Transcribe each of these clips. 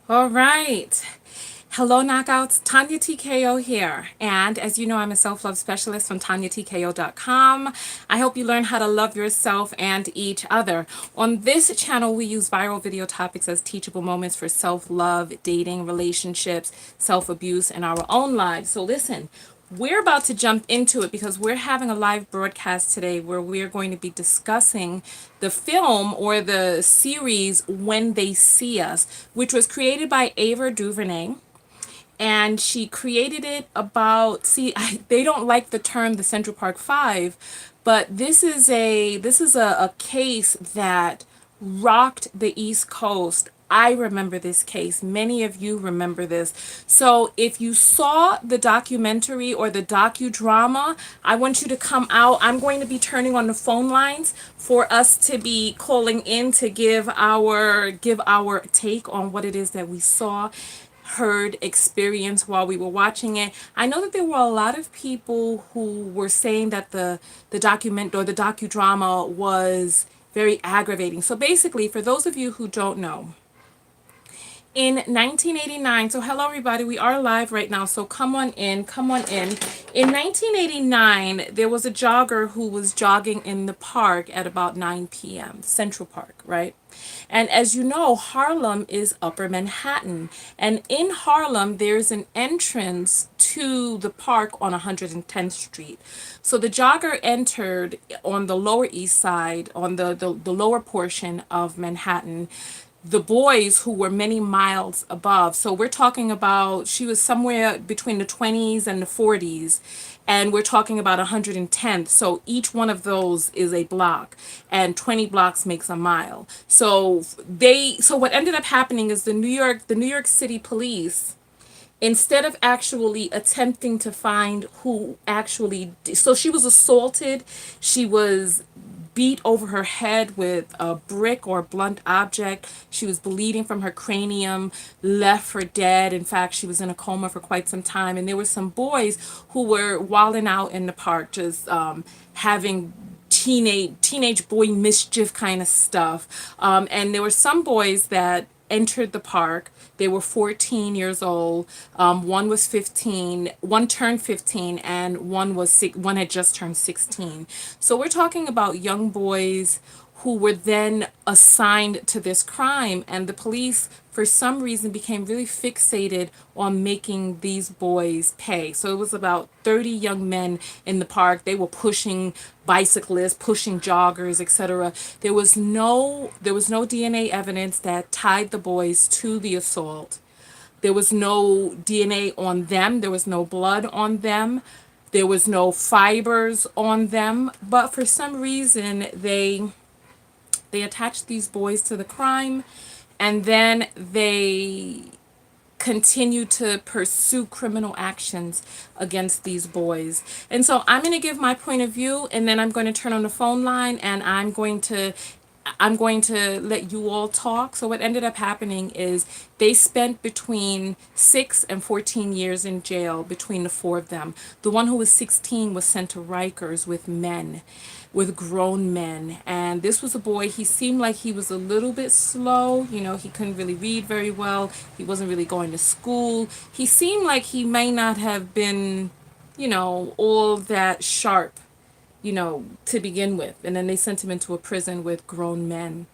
All right. Hello, knockouts. Tonya Tko here. And as you know, I'm a self love specialist from TonyaTko.com. I help you learn how to love yourself and each other. On this channel, we use viral video topics as teachable moments for self love, dating, relationships, self abuse, and our own lives. So, listen, we're about to jump into it because we're having a live broadcast today where we're going to be discussing the film or the series When They See Us, which was created by Ava DuVernay, and she created it about, they don't like the term the Central Park Five, but this is a case that rocked the East Coast. I remember this case. Many of you remember this. So if you saw the documentary or the docudrama, I want you to come out. I'm going to be turning on the phone lines for us to be calling in to give our take on what it is that we saw, heard, experienced while we were watching it. I know that there were a lot of people who were saying that the document or the docudrama was very aggravating. So basically, for those of you who don't know, in 1989, so hello everybody, we are live right now, so come on in, come on in. In 1989, there was a jogger who was jogging in the park at about 9 p.m., Central Park, right? And as you know, Harlem is Upper Manhattan. And in Harlem, there's an entrance to the park on 110th Street. So the jogger entered on the Lower East Side, on the lower portion of Manhattan. The boys who were many miles above. So we're talking about, she was somewhere between the 20s and the 40s, and we're talking about 110th. So each one of those is a block, and 20 blocks makes a mile. So what ended up happening is the New York City police, instead of actually attempting to find who actually so she was assaulted, she was beat over her head with a brick or blunt object. She was bleeding from her cranium, left for dead. In fact, she was in a coma for quite some time. And there were some boys who were wilding out in the park, just having teenage boy mischief kind of stuff. And there were some boys that entered the park. They were 14 years old. One was 15. One turned 15, and one had just turned 16. So we're talking about young boys who were then assigned to this crime, and the police for some reason became really fixated on making these boys pay. So it was about 30 young men in the park. They were pushing bicyclists, pushing joggers, etc. There was no DNA evidence that tied the boys to the assault. There was no DNA on them. There was no blood on them. There was no fibers on them. But for some reason, they attached these boys to the crime, and then they continue to pursue criminal actions against these boys. And so I'm going to give my point of view, and then I'm going to turn on the phone line, and I'm going to let you all talk. So what ended up happening is they spent between 6 and 14 years in jail between the four of them. The one who was 16 was sent to Rikers with grown men. And this was a boy, he seemed like he was a little bit slow. He couldn't really read very well. He wasn't really going to school. He seemed like he may not have been, all that sharp, to begin with. And then they sent him into a prison with grown men.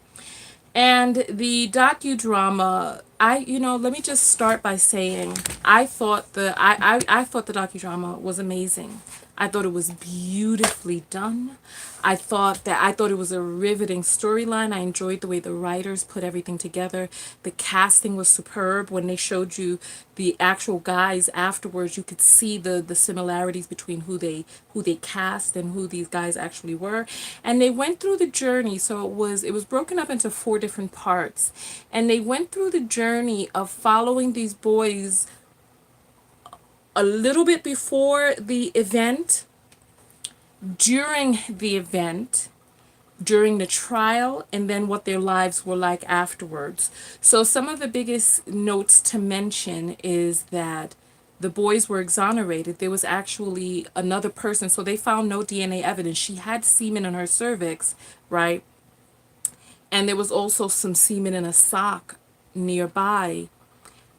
And the docudrama, let me just start by saying I thought the docudrama was amazing. I thought it was beautifully done. I thought it was a riveting storyline. I enjoyed the way the writers put everything together. The casting was superb. When they showed you the actual guys afterwards, you could see the similarities between who they cast and who these guys actually were. And they went through the journey. So it was broken up into four different parts. And they went through the journey of following these boys a little bit before the event, during the event, during the trial, and then what their lives were like afterwards. So some of the biggest notes to mention is that the boys were exonerated. There was actually another person, so they found no DNA evidence. She had semen in her cervix, right? And there was also some semen in a sock nearby.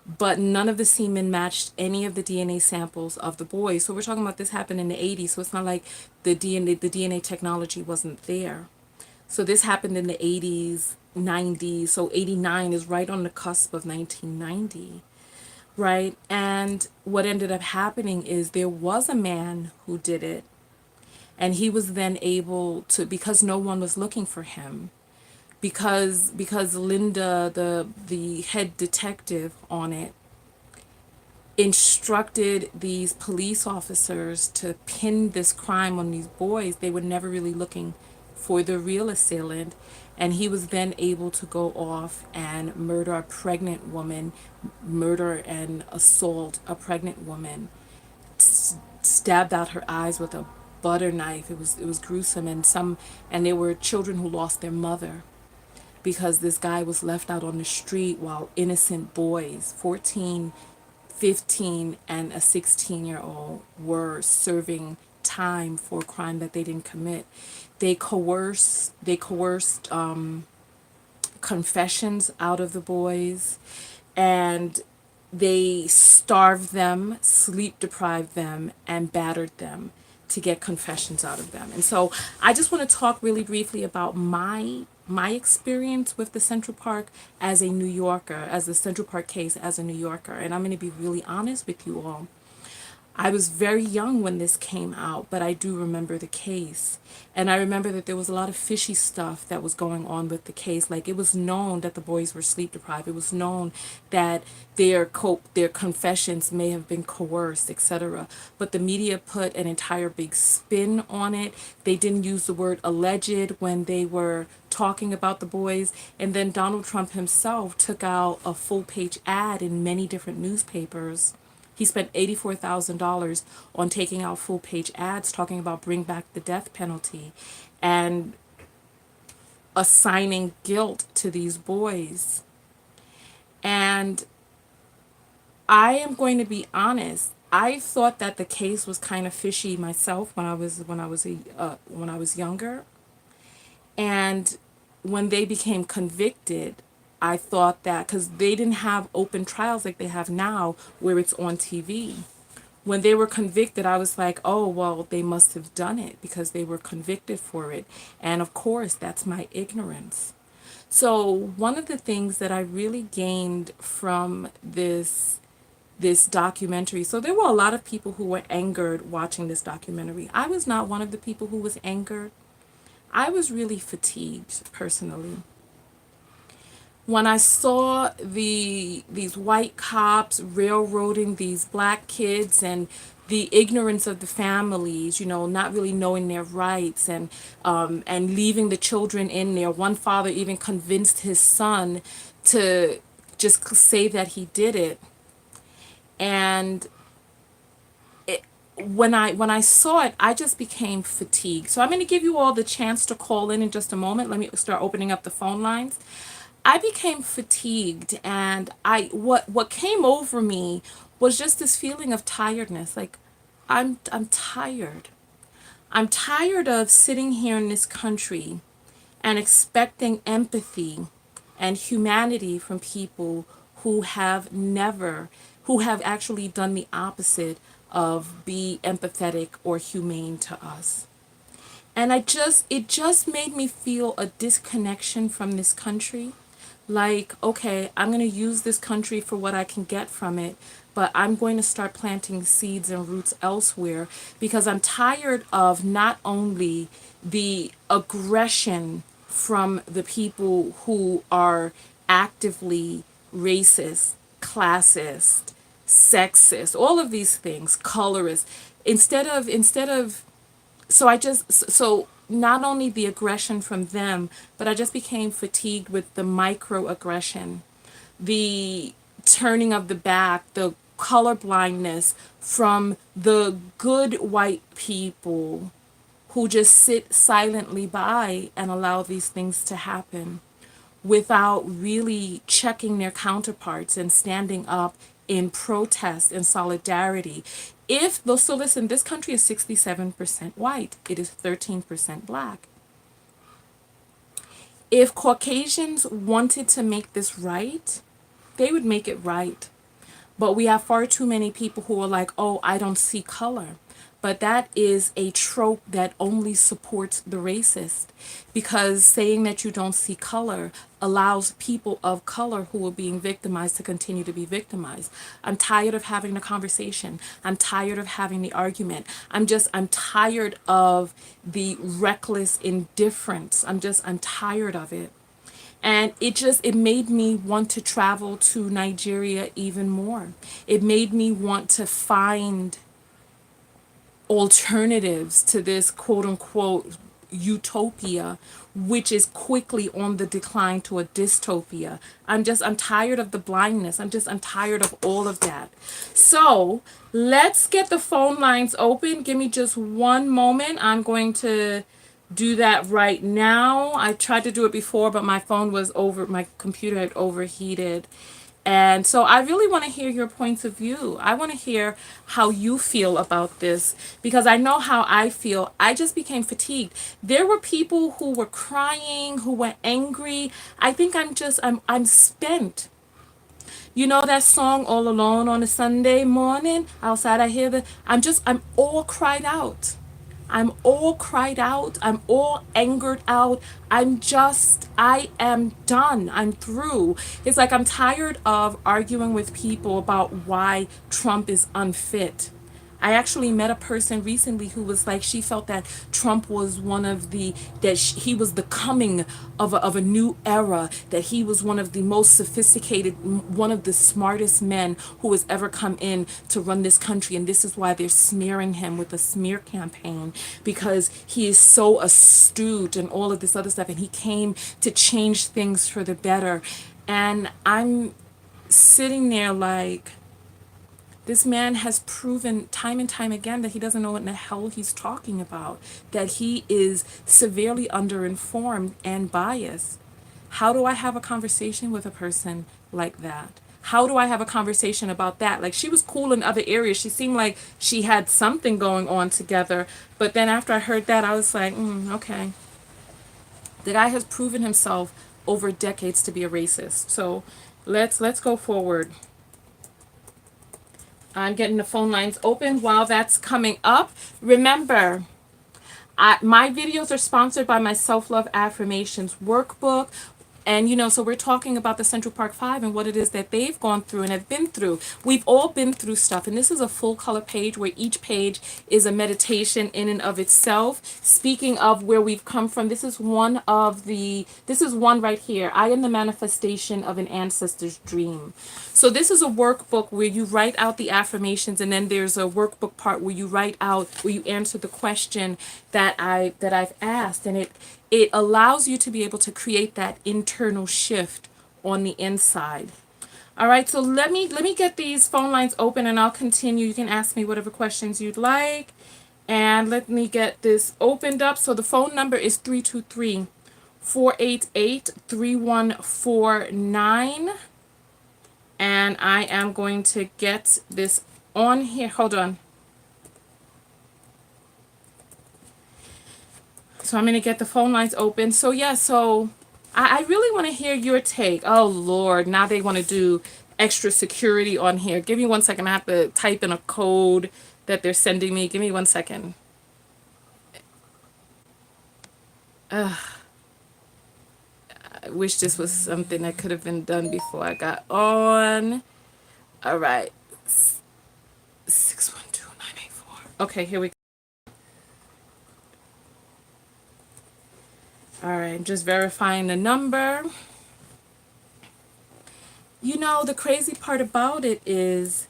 but none of the semen matched any of the DNA samples of the boys. So we're talking about this happened in the 80s, so it's not like the DNA technology wasn't there. So this happened in the 80s, 90s. So 89 is right on the cusp of 1990, right? And what ended up happening is there was a man who did it, and he was then able to, because no one was looking for him, because Linda, the head detective on it, instructed these police officers to pin this crime on these boys. They were never really looking for the real assailant. And he was then able to go off and murder a pregnant woman, murder and assault a pregnant woman, stabbed out her eyes with a butter knife. It was gruesome, and there were children who lost their mother because this guy was left out on the street while innocent boys, 14, 15, and a 16-year-old, were serving time for a crime that they didn't commit. They coerced confessions out of the boys, and they starved them, sleep deprived them, and battered them to get confessions out of them. And so I just want to talk really briefly about my experience with the Central Park as a New Yorker, as the Central Park case as a New Yorker. And I'm going to be really honest with you all. I was very young when this came out, but I do remember the case. And I remember that there was a lot of fishy stuff that was going on with the case. Like, it was known that the boys were sleep deprived. It was known that their confessions may have been coerced, etc. But the media put an entire big spin on it. They didn't use the word alleged when they were talking about the boys. And then Donald Trump himself took out a full page ad in many different newspapers. He spent $84,000 on taking out full page ads talking about bring back the death penalty and assigning guilt to these boys. And I am going to be honest. I thought that the case was kind of fishy myself when I was younger. And when they became convicted, I thought that because they didn't have open trials like they have now where it's on TV. When they were convicted, I was like, oh, well, they must have done it because they were convicted for it. And of course, that's my ignorance. So one of the things that I really gained from this documentary, so there were a lot of people who were angered watching this documentary. I was not one of the people who was angered. I was really fatigued personally. When I saw these white cops railroading these black kids, and the ignorance of the families, not really knowing their rights, and leaving the children in there. One father even convinced his son to just say that he did it. And when I saw it, I just became fatigued. So I'm going to give you all the chance to call in just a moment. Let me start opening up the phone lines. I became fatigued, and what came over me was just this feeling of tiredness. Like, I'm tired. I'm tired of sitting here in this country and expecting empathy and humanity from people who have actually done the opposite of be empathetic or humane to us. And it just made me feel a disconnection from this country. Like, okay, I'm going to use this country for what I can get from it, but I'm going to start planting seeds and roots elsewhere because I'm tired of not only the aggression from the people who are actively racist, classist, sexist, all of these things, colorist. Instead of so not only the aggression from them, but I just became fatigued with the microaggression, the turning of the back, the color blindness from the good white people who just sit silently by and allow these things to happen without really checking their counterparts and standing up in protest and solidarity. So listen, this country is 67% white, it is 13% black. If Caucasians wanted to make this right, they would make it right. But we have far too many people who are like, oh, I don't see color. But that is a trope that only supports the racist, because saying that you don't see color allows people of color who are being victimized to continue to be victimized. I'm tired of having the conversation. I'm tired of having the argument. I'm tired of the reckless indifference. I'm tired of it. And it made me want to travel to Nigeria even more. It made me want to find alternatives to this quote unquote utopia, which is quickly on the decline to a dystopia. I'm tired of the blindness. I'm tired of all of that. So let's get the phone lines open. Give me just one moment. I'm going to do that right now. I tried to do it before, but my computer had overheated. And so I really want to hear your points of view. I want to hear how you feel about this, because I know how I feel. I just became fatigued. There were people who were crying, who were angry. I think I'm spent. You know that song, All Alone on a Sunday Morning? Outside I hear I'm all cried out. I'm all cried out. I'm all angered out. I am done. I'm through. It's like I'm tired of arguing with people about why Trump is unfit. I actually met a person recently who was like, she felt that Trump was he was the coming of a new era, that he was one of the most sophisticated, one of the smartest men who has ever come in to run this country. And this is why they're smearing him with a smear campaign, because he is so astute and all of this other stuff. And he came to change things for the better. And I'm sitting there like, this man has proven time and time again that he doesn't know what in the hell he's talking about, that he is severely underinformed and biased. How do I have a conversation with a person like that? How do I have a conversation about that? Like, she was cool in other areas. She seemed like she had something going on together. But then after I heard that, I was like, okay. The guy has proven himself over decades to be a racist. So let's go forward. I'm getting the phone lines open while that's coming up. Remember, my videos are sponsored by my self-love affirmations workbook. And, so we're talking about the Central Park Five and what it is that they've gone through and have been through. We've all been through stuff. And this is a full color page where each page is a meditation in and of itself. Speaking of where we've come from, this is one right here. I am the manifestation of an ancestor's dream. So this is a workbook where you write out the affirmations, and then there's a workbook part where you answer the question that I've asked, and it allows you to be able to create that internal shift on the inside. All right, so let me get these phone lines open and I'll continue. You can ask me whatever questions you'd like. And let me get this opened up. So the phone number is 323-488-3149. And I am going to get this on here. Hold on. So I'm going to get the phone lines open. So I really want to hear your take. Oh, Lord. Now they want to do extra security on here. Give me 1 second. I have to type in a code that they're sending me. Give me 1 second. I wish this was something that could have been done before I got on. All right. 612984. Okay, here we go. All right, I'm just verifying the number. The crazy part about it is,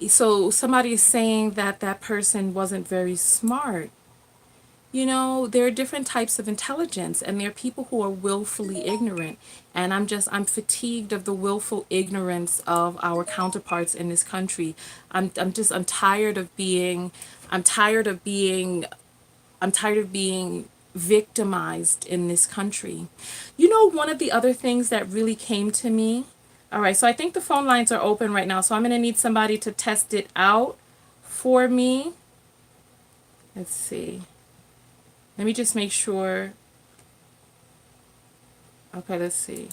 so somebody is saying that that person wasn't very smart. There are different types of intelligence, and there are people who are willfully ignorant. And I'm fatigued of the willful ignorance of our counterparts in this country. I'm tired of being, I'm tired of being victimized in this country. One of the other things that really came to me. All right, so I think the phone lines are open right now, so I'm going to need somebody to test it out for me. Let's see. Let me just make sure. Okay, let's see.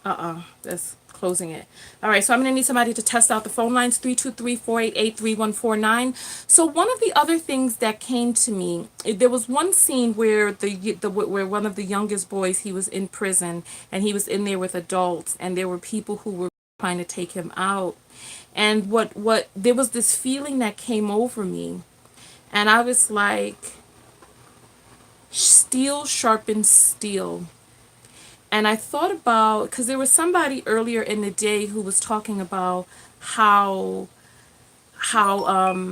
That's closing it. All right, so I'm going to need somebody to test out the phone lines, 323-488-3149. So one of the other things that came to me, there was one scene where where one of the youngest boys, he was in prison and he was in there with adults, and there were people who were trying to take him out. And what there was this feeling that came over me, and I was like, steel sharpens steel. And I thought about, because there was somebody earlier in the day who was talking about how how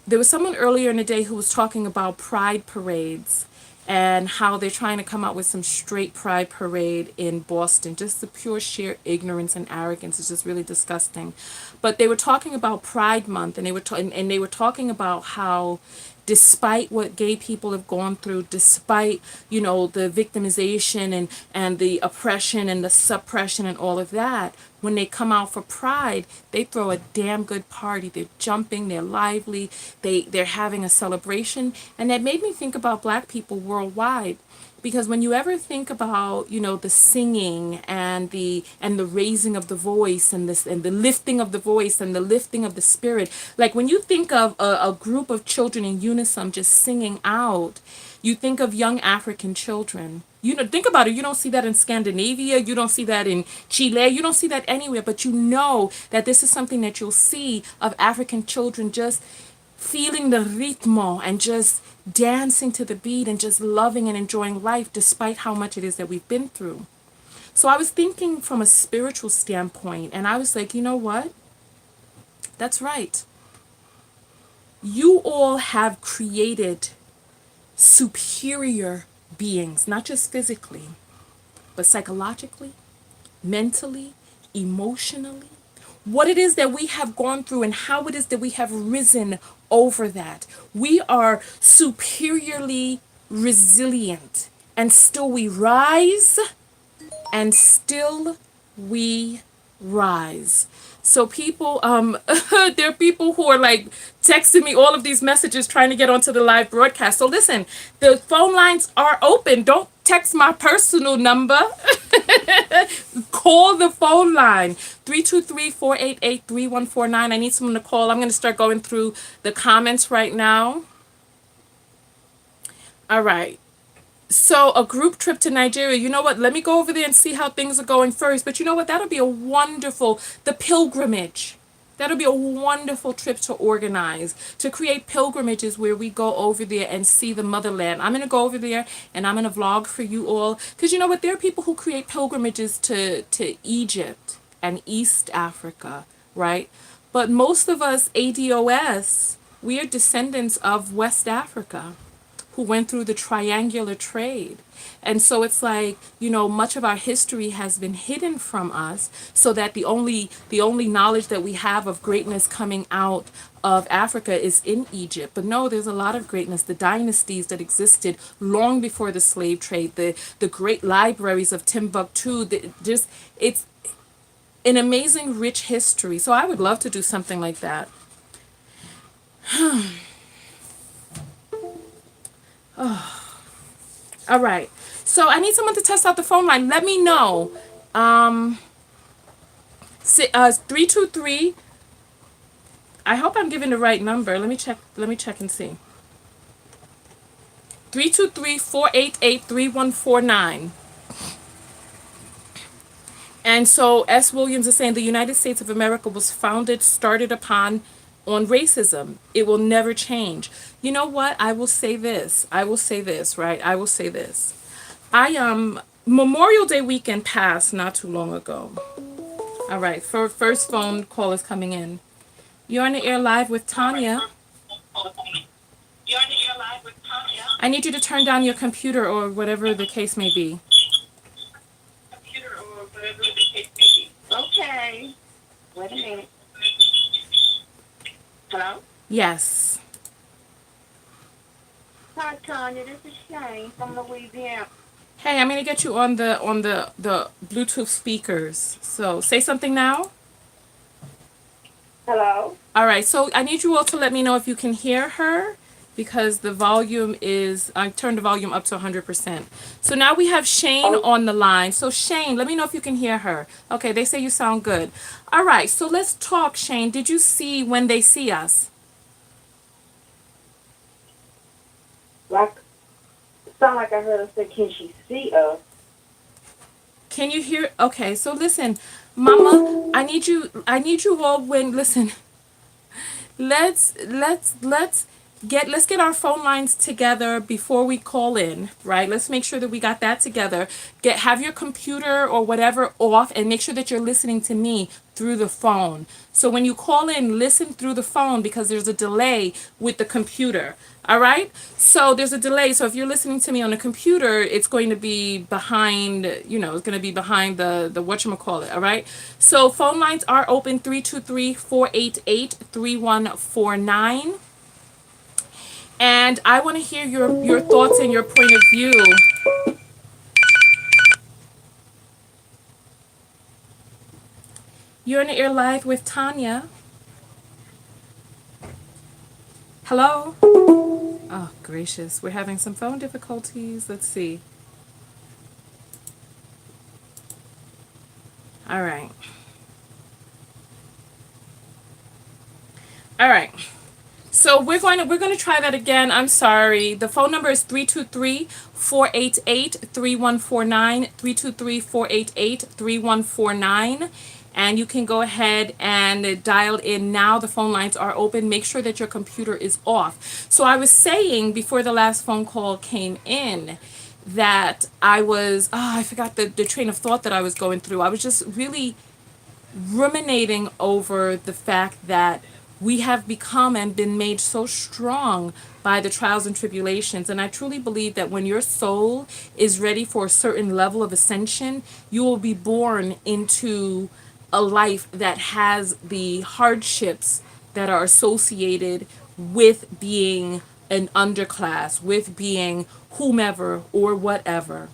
there was someone earlier in the day who was talking about pride parades and how they're trying to come out with some straight pride parade in Boston. Just the pure sheer ignorance and arrogance is just really disgusting. But they were talking about Pride Month, and and they were talking about how despite what gay people have gone through, despite, the victimization and the oppression and the suppression and all of that, when they come out for Pride, they throw a damn good party. They're jumping, they're lively, they're having a celebration. And that made me think about Black people worldwide. Because when you ever think about, the singing and the raising of the voice and this and the lifting of the voice and the lifting of the spirit, like when you think of a group of children in unison just singing out, you think of young African children. Think about it. You don't see that in Scandinavia. You don't see that in Chile. You don't see that anywhere. But you know that this is something that you'll see of African children just feeling the ritmo and just dancing to the beat and just loving and enjoying life despite how much it is that we've been through. So I was thinking from a spiritual standpoint, and I was like, you know what? That's right. You all have created superior beings, not just physically, but psychologically, mentally, emotionally. What it is that we have gone through and how it is that we have risen over that. We are superiorly resilient, and still we rise, and still we rise. So people, there are people who are like texting me all of these messages trying to get onto the live broadcast. So listen, the phone lines are open. Don't text my personal number. Call the phone line, 323-488-3149. I need someone to call. I'm going to start going through the comments right now. All right. So a group trip to Nigeria. You know what? Let me go over there and see how things are going first. But you know what? That'll be a wonderful, the pilgrimage. That'll be a wonderful trip to organize, to create pilgrimages where we go over there and see the motherland. I'm going to go over there and I'm going to vlog for you all. Because you know what? There are people who create pilgrimages to Egypt and East Africa, right? But most of us, ADOS, we are descendants of West Africa who went through the triangular trade. And so it's like, much of our history has been hidden from us, so that the only knowledge that we have of greatness coming out of Africa is in Egypt. But no, there's a lot of greatness, the dynasties that existed long before the slave trade, the great libraries of Timbuktu, it's an amazing rich history. So I would love to do something like that. All right. So I need someone to test out the phone line. Let me know. 323. I hope I'm giving the right number. Let me check and see. 323-488-3149. And so S. Williams is saying the United States of America was started upon on racism. It will never change. You know what? I will say this, right? I will say this. Memorial Day weekend passed not too long ago. All right, first phone call is coming in. You're on the air live with Tonya. I need you to turn down your computer or whatever the case may be. Okay. Wait a minute. Hello? Yes. Hi, Tonya. This is Shane from Louisiana. Hey, I'm gonna get you on the Bluetooth speakers. So say something now. Hello? All right. So I need you all to let me know if you can hear her, because the volume is, I turned the volume up to 100%. So now we have Shane Oh, on the line. So Shane, let me know if you can hear her. Okay, they say you sound good. All right, so let's talk, Shane. Did you see When They See Us? like, sound like I heard her say, can she see us? Can you hear? Okay, so listen, Mama, I need you all when listen. Let's let's get our phone lines together before we call in, right? Let's make sure that we got that together. Have your computer or whatever off and make sure that you're listening to me through the phone. So when you call in, listen through the phone because there's a delay with the computer. All right? So there's a delay. So if you're listening to me on a computer, it's going to be behind, it's going to be behind the whatchamacallit, all right? So phone lines are open 323-488-3149. And I want to hear your thoughts and your point of view. You're in the air live with Tonya. Hello? Oh, gracious. We're having some phone difficulties. Let's see. All right. All right. So we're going to try that again. I'm sorry. The phone number is 323-488-3149, 323-488-3149. And you can go ahead and dial in now. The phone lines are open. Make sure that your computer is off. So I was saying before the last phone call came in that I forgot the train of thought that I was going through. I was just really ruminating over the fact that we have become and been made so strong by the trials and tribulations. And I truly believe that when your soul is ready for a certain level of ascension, you will be born into a life that has the hardships that are associated with being an underclass, with being whomever or whatever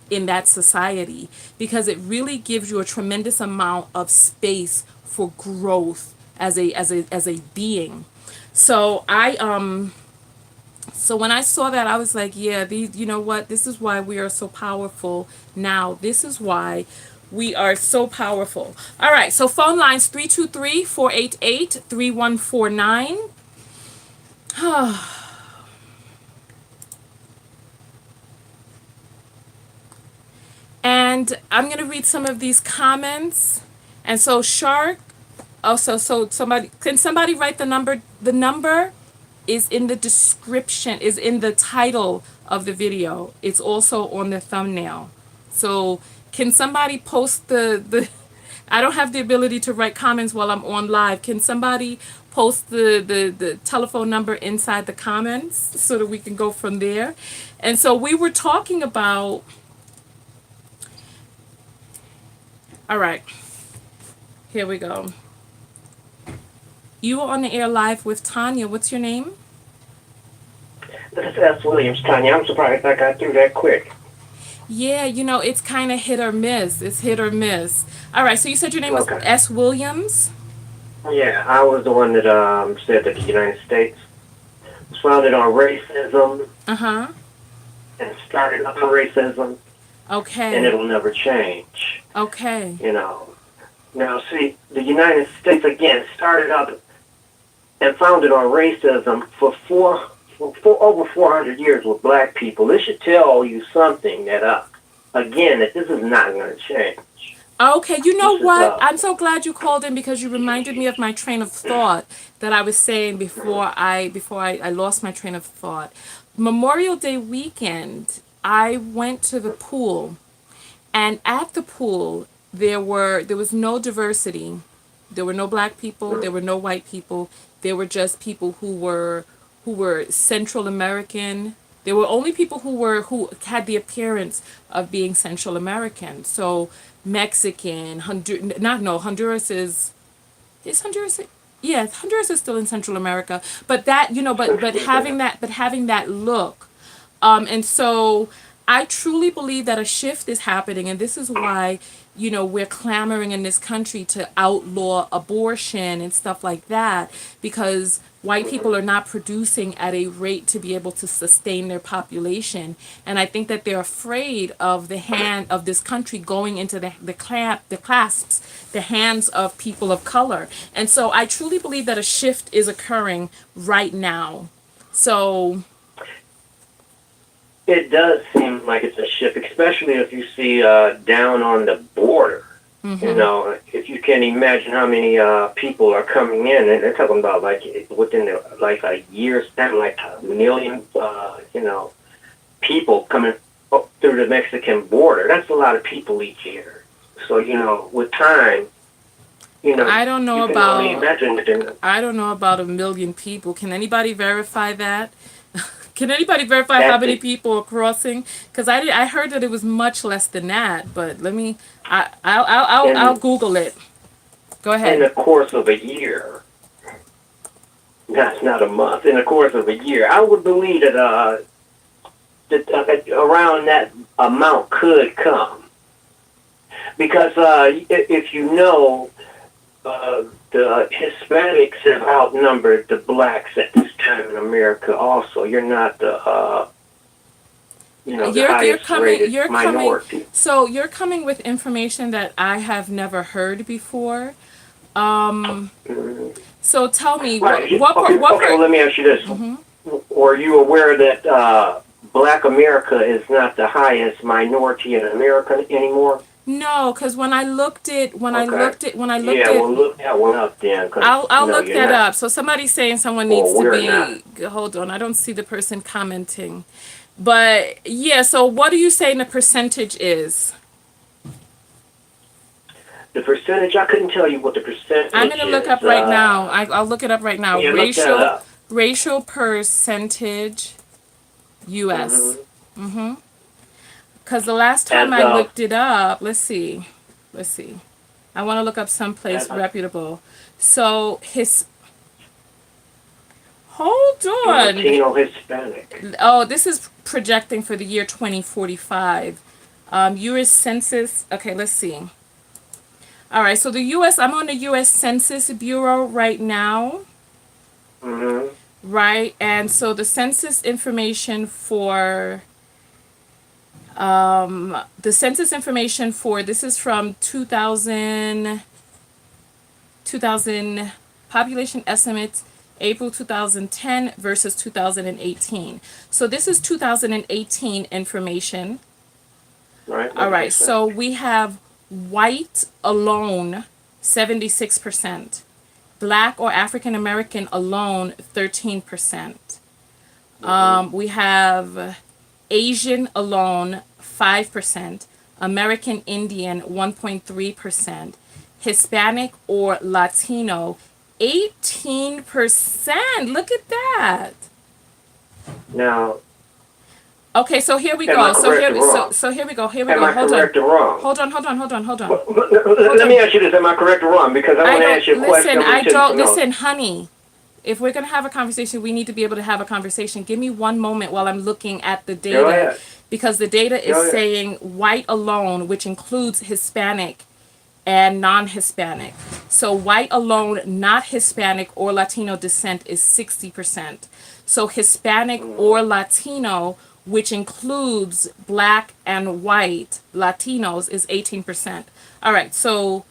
in that society, because it really gives you a tremendous amount of space for growth as a being. So so when I saw that, I was like, yeah, these, you know what, this is why we are so powerful now. This is why we are so powerful. All right, so phone lines 323-488-3149. And I'm going to read some of these comments. And so Shark, also, so somebody write the number? The number is in the description, is in the title of the video. It's also on the thumbnail. So can somebody post the I don't have the ability to write comments while I'm on live. Can somebody post the telephone number inside the comments so that we can go from there? And so we were talking about, all right, here we go. You are on the air live with Tonya. What's your name? This is S. Williams, Tanya. I'm surprised I got through that quick. Yeah, it's kind of hit or miss. It's hit or miss. All right, so you said your name was Okay. S. Williams? Yeah, I was the one that said that the United States was founded on racism Uh-huh. and started up on racism, and Okay. it'll never change. Okay. You know. Now, see, the United States again started up and founded on racism for over 400 years with black people. This should tell you something that again that this is not going to change. Okay, you know This is what? I'm so glad you called in because you reminded me of my train of thought that I was saying before I lost my train of thought. Memorial Day weekend, I went to the pool, and at the pool there was no diversity. There were no black people, there were no white people. There were just people who were Central American. There were only people who had the appearance of being Central American. So Mexican, Honduras is Honduras. Yeah, Honduras is still in Central America, but that, but having that look, and so I truly believe that a shift is happening, and this is why, we're clamoring in this country to outlaw abortion and stuff like that, because white people are not producing at a rate to be able to sustain their population. And I think that they're afraid of the hand of this country going into the clasps, the hands of people of color. And so I truly believe that a shift is occurring right now. So, It does seem like it's a shift, especially if you see down on the border. You mhm. know, if you can imagine how many people are coming in, and they're talking about like within like a year's time, like a million, people coming up through the Mexican border. That's a lot of people each year. So with time, I don't know you can only about imagine. I don't know about 1 million people. Can anybody verify that? Can anybody verify how That many people are crossing? Because I heard that it was much less than that. But let me I'll in Google it. Go in ahead. the course of a year. That's not a month. In the course of a year, I would believe that around that amount could come because if the Hispanics have outnumbered the blacks at this time in America. Also, you're not the You're highest coming rated you're coming minority. so you're coming with information that I have never heard before. Um Mhm. so tell me Right. what Okay. Well, let me ask you this: mhm. were you aware that Black America is not the highest minority in America anymore? No, because Okay. when I looked Yeah, at well, look that one up then, because I'll look you're that not, up. So somebody's saying someone needs or to we're not. be. Hold on, I don't see the person commenting, but yeah. So what are you saying the percentage is? The percentage, I couldn't tell you what the I'm percentage gonna look is. up right now. I'll look it up right now. Yeah, look that up. Racial percentage U.S. Hmm. Mm-hmm. Because the last time As I of, looked it up, let's see. I want to look up as someplace of reputable. So his hold on. Latino Hispanic. Oh, this is projecting for the year 2045. U.S. Census. Okay, let's see. All right, so the U.S. I'm on the U.S. Census Bureau right now, Hmm. right? And so the census information for this is from 2000 population estimates April 2010 versus 2018. So this is 2018 information. Right, All what did right, they say? so we have white alone, 76%. Black or African American alone, 13%. Hmm. We have Asian alone, 5%. American Indian, 1.3%. Hispanic or Latino, 18%. Look at that. Now, Okay, so here we am I go. So correct or here, so wrong? so here we go. Here we Am go. I Hold on. correct or wrong? Hold on. Hold Let me on. ask you this: am I correct or wrong? Because I I want to don't ask you a question. listen. I want I to don't know. listen, honey. If we're gonna have a conversation, we need to be able to have a conversation. Give me one moment while I'm looking at the Go data, ahead. because the data is Go ahead. saying white alone, which includes Hispanic and non-Hispanic. So white alone, not Hispanic or Latino descent, is 60%. So Hispanic or Mm. Latino, which includes black and white Latinos, is 18%. All right. So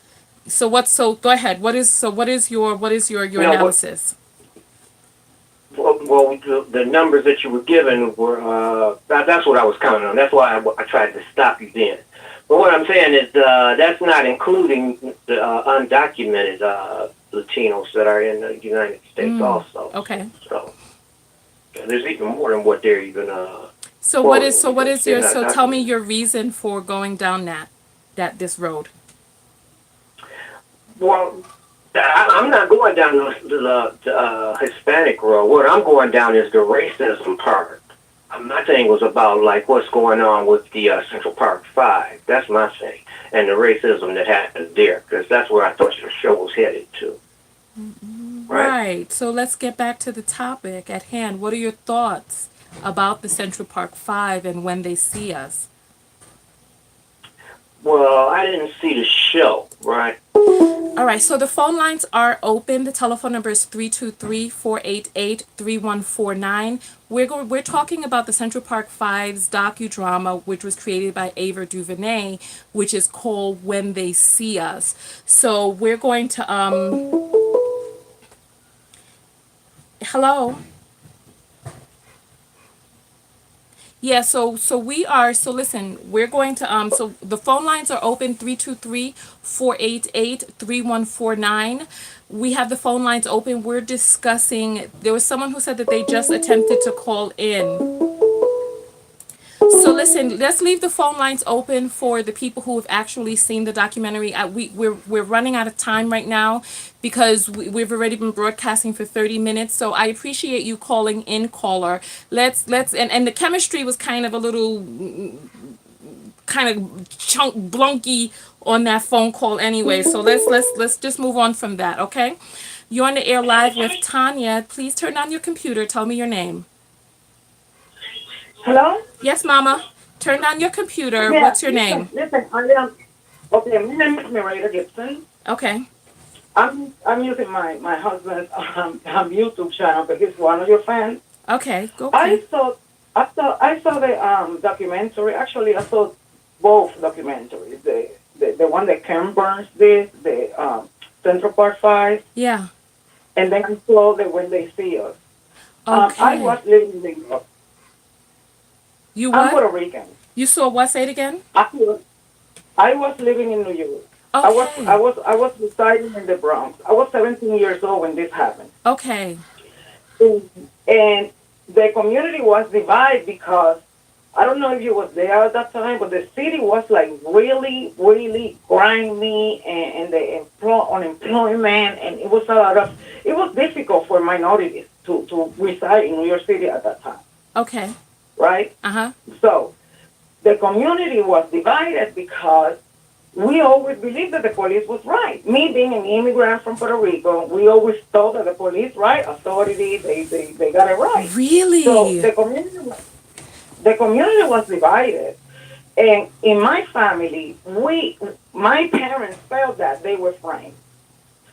go ahead. What is your You know what? analysis? Well, the numbers that you were given were that's what I was counting on. That's why I tried to stop you then. But what I'm saying is that's not including the undocumented Latinos that are in the United States also. Okay. So there's even more than what they're even quoting What because is they're your not so tell me documented. your reason for going down this road. Well, I'm not going down the Hispanic road. What I'm going down is the racism part. My thing was about like what's going on with the Central Park Five. That's my thing, and the racism that happened there, because that's where I thought your show was headed to. Right? Right. So let's get back to the topic at hand. What are your thoughts about the Central Park Five and when they see us. Well, I didn't see the show, right? All right, so the phone lines are open. The telephone number is 323-488-3149. We're talking about the Central Park Five's docudrama, which was created by Ava DuVernay, which is called When They See Us. So we're going to hello. Yeah, so we are so listen, we're going to so the phone lines are open 323-488-3149. We have the phone lines open. We're discussing there was someone who said that they just attempted to call in. So listen, let's leave the phone lines open for the people who have actually seen the documentary. We're running out of time right now because we've already been broadcasting for 30 minutes. So I appreciate you calling in, caller. Let's and the chemistry was kind of a little kind of chunk blunky on that phone call anyway. So let's just move on from that, okay? You're on the air live with Tonya. Please turn on your computer. Tell me your name. Hello? Yes, Mama. Turn on your computer. Yeah, What's your name? listen, I am, okay, my name is Miranda Gibson. Okay. I'm using my husband's YouTube channel, but he's one of your fans. Okay. Go. I Okay. saw, I saw the documentary. Actually, I saw both documentaries. The one that Ken Burns did, the Central Park Five, Yeah. and then I saw the When They See Us. I Okay. was living in New York. You I'm what? Puerto Rican. You saw what? Say it again. I was living in New York. Okay. I was residing in the Bronx. I was 17 years old when this happened. Okay. And the community was divided because I don't know if you was there at that time, but the city was like really, really grimy and the unemployment, and it was a lot of, it was difficult for minorities to reside in New York City at that time, Okay. right? Uh-huh. So the community was divided because we always believed that the police was right. Me being an immigrant from Puerto Rico, we always thought that the police, right, authority, they got it right. So Really? the community was divided. And in my family, my parents felt that they were framed.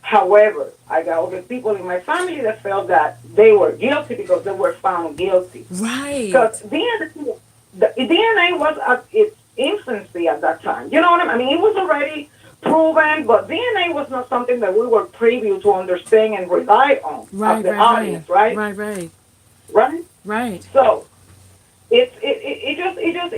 However, I got other people in my family that felt that they were guilty because they were found guilty. Right. Because DNA was at its infancy at that time. You know what I mean? It was already proven, but DNA was not something that we were privy to understand and rely on as Right, the right, right. audience, right? Right, right. Right? Right. So it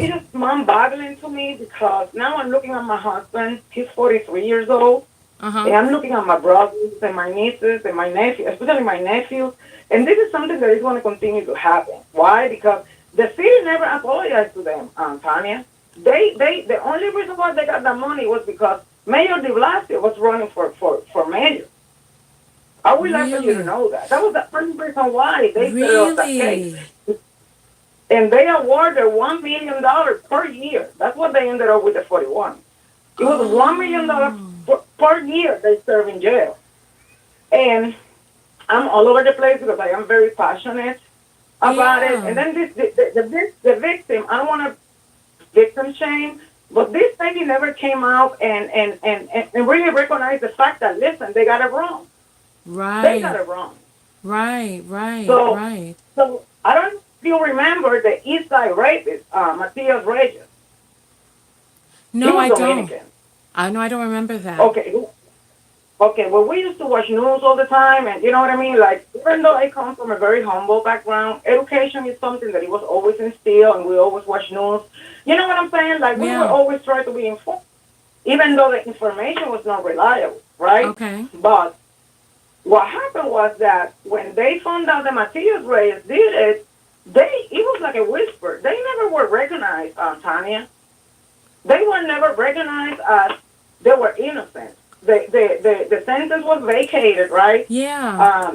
just mind-boggling to me because now I'm looking at my husband. He's 43 years old, Uh-huh. and I'm looking at my brothers and my nieces and my nephews, especially my nephews. And this is something that is going to continue to happen. Why? Because the city never apologized to them, Tanya. The only reason why they got the money was because Mayor de Blasio was running for mayor. I would like for you to Really? know that. That was the only reason why they set up that case. Really? And they awarded $1 million per year. That's what they ended up with the 41. It was $1 million Oh. per year they serve in jail. And I'm all over the place because I am very passionate about it. And Yeah. then the victim, I don't want to victim shame, but this lady never came out and really recognized the fact that, listen, they got it wrong. They got Right. it wrong. Right. Right. So, Right. so I don't know if you remember the East Side rapist, Matias Reyes. He No, was I don't. Dominican. I know I don't remember that. Okay. Okay, well, we used to watch news all the time, and you know what I mean? Like, even though I come from a very humble background, education is something that it was always instilled, and we always watch news. You know what I'm saying? Like, we were Yeah. always trying to be informed, even though the information was not reliable, right? Okay. But what happened was that when they found out that Matias Reyes did it, it was like a whisper. They never were recognized, Tanya. They were never recognized as they were innocent. The sentence was vacated, right? Yeah.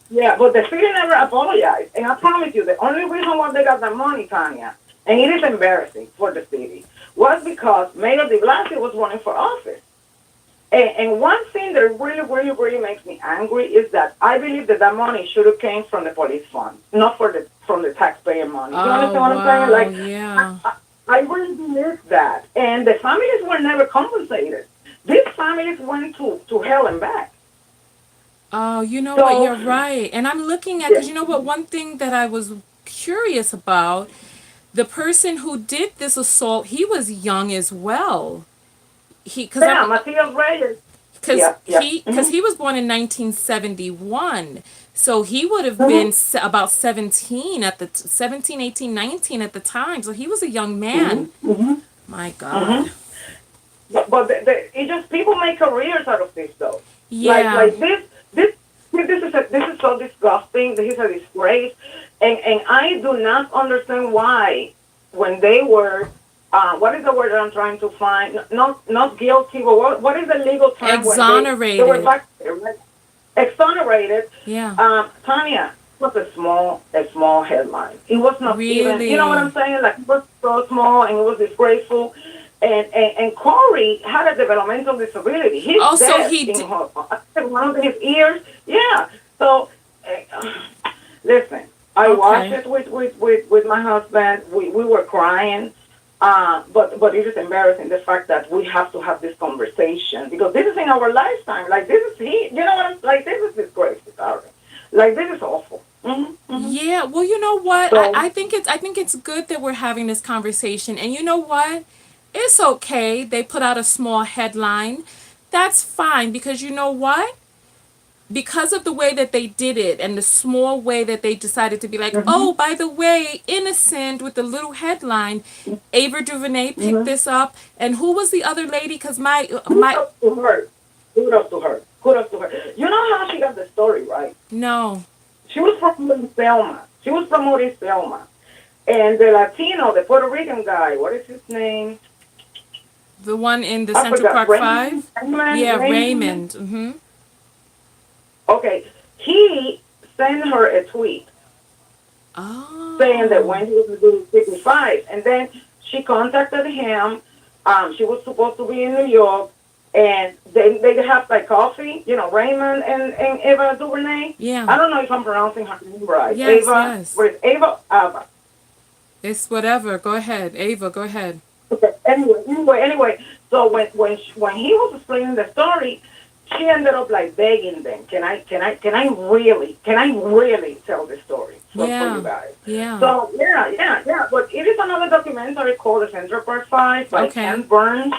Yeah, but the city never apologized. And I promise you, the only reason why they got the money, Tanya, and it is embarrassing for the city, was because Mayor de Blasio was running for office. And one thing that really, really, really makes me angry is that I believe that money should have came from the police fund, not from the taxpayer money. You Oh, understand what I'm saying? wow. Like, Yeah. I really believe that. And the families were never compensated. These families went to hell and back. Oh, you know what? So, You're right. And I'm looking at, because yeah, you know what? One thing that I was curious about, the person who did this assault, he was young as well. Because I'm, yeah, Matias Reyes. because Yeah, yeah. he was born in 1971. So he would have been Hmm. about 17 at the 17, 18, 19 at the time. So he was a young Hmm. man. Hmm. My Hmm. God. But it just people make careers out of this though. Yeah. Like this is so disgusting. This is a disgrace, and I do not understand why when they were. What is the word that I'm trying to find? Not guilty, but what is the legal term when they were Exonerated. back exonerated? Yeah. Tanya was a small headline. It was not even, you know what I'm Really. saying? Like it was so small and it was disgraceful. And Corey had a developmental disability. He's Also, deaf he in did. one of his ears. Yeah. So uh, listen, I watched Okay. it with my husband. We were crying. But it is embarrassing the fact that we have to have this conversation because this is in our lifetime. Like this is you know what I'm like. This is disgraceful, sorry. Like this is awful. Yeah, well, you know what? So I think it's good that we're having this conversation. And you know what? It's okay. They put out a small headline. That's fine because you know what? Because of the way that they did it and the small way that they decided to be like, hmm "Oh, by the way, innocent," with the little headline, Ava DuVernay picked hmm this up. And who was the other lady? Cuz my kudos to her. Kudos to her. Kudos to her. You know how she got the story, right? no, She was promoting Selma. She was promoting Selma. And the Latino, the Puerto Rican guy, what is his name? the one in the I Central forgot. Park Raymond? 5? Raymond? Yeah, Raymond? Raymond. Mhm. Okay. He sent her a tweet saying that Oh. when he was going to do 55, and then she contacted him. She was supposed to be in New York, and they have like coffee, Raymond and Ava DuVernay. Yeah. I don't know if I'm pronouncing her name right. Yes, Ava, yes. what is Ava? Ava. It's whatever. Go ahead. Ava, go ahead. Okay. Anyway. So when he was explaining the story, she ended up like begging them, can I really tell the story for you Yeah. guys? Yeah. So yeah. But it is another documentary called The Central Park Five by Okay. Ken Burns.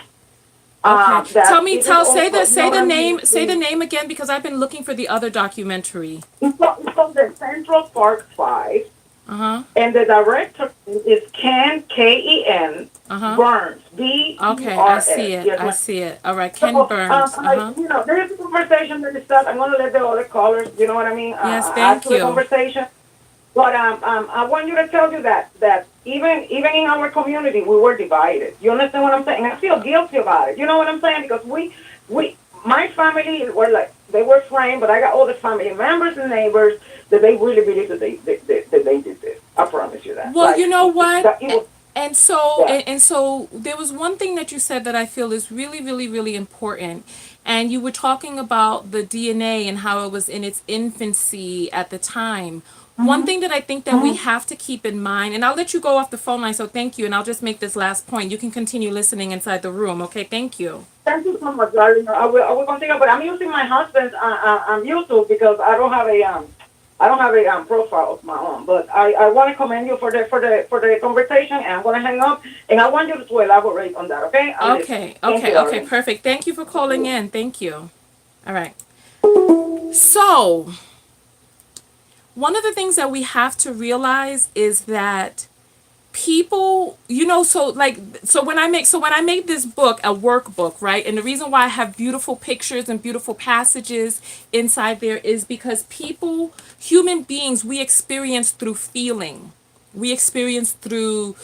Okay. That it is Say also, say the name, say the the name again because I've been looking for the other documentary. it's called The Central Park Five, Uh-huh. and the director is Ken Uh-huh. Burns B U Okay, I R see S. it. Yes, I ma'am. see it. All right. Ken So, Burns. Uh-huh. there is a conversation that is that I'm going to let the other callers, you know what I mean, Yes, add thank to the you. conversation. But I want you to tell you that even in our community, we were divided. You understand what I'm saying? And I feel guilty about it. You know what I'm saying? Because we my family were like they were framed, but I got all the family members and neighbors that they really believe that they did this. I promise you that. Well, you Like know what? that it was. Yeah. And so there was one thing that you said that I feel is really, really, really important. And you were talking about the DNA and how it was in its infancy at the time. One Mm-hmm. thing that I think that we Mm-hmm. have to keep in mind, and I'll let you go off the phone line, so thank you, and I'll just make this last point. You can continue listening inside the room, okay? Thank you. Thank you so much, darling. I will continue, but I'm using my husband's YouTube because I don't have a profile of my own. But I want to commend you for the conversation, and I'm going to hang up, and I want you to elaborate on that. Okay? I'm listening. Thank you, Okay, darling. perfect. Thank you for calling in. Thank you. All right. So, one of the things that we have to realize is that people, so when I make this book a workbook, right? And the reason why I have beautiful pictures and beautiful passages inside there is because people, human beings, we experience through feeling. We experience through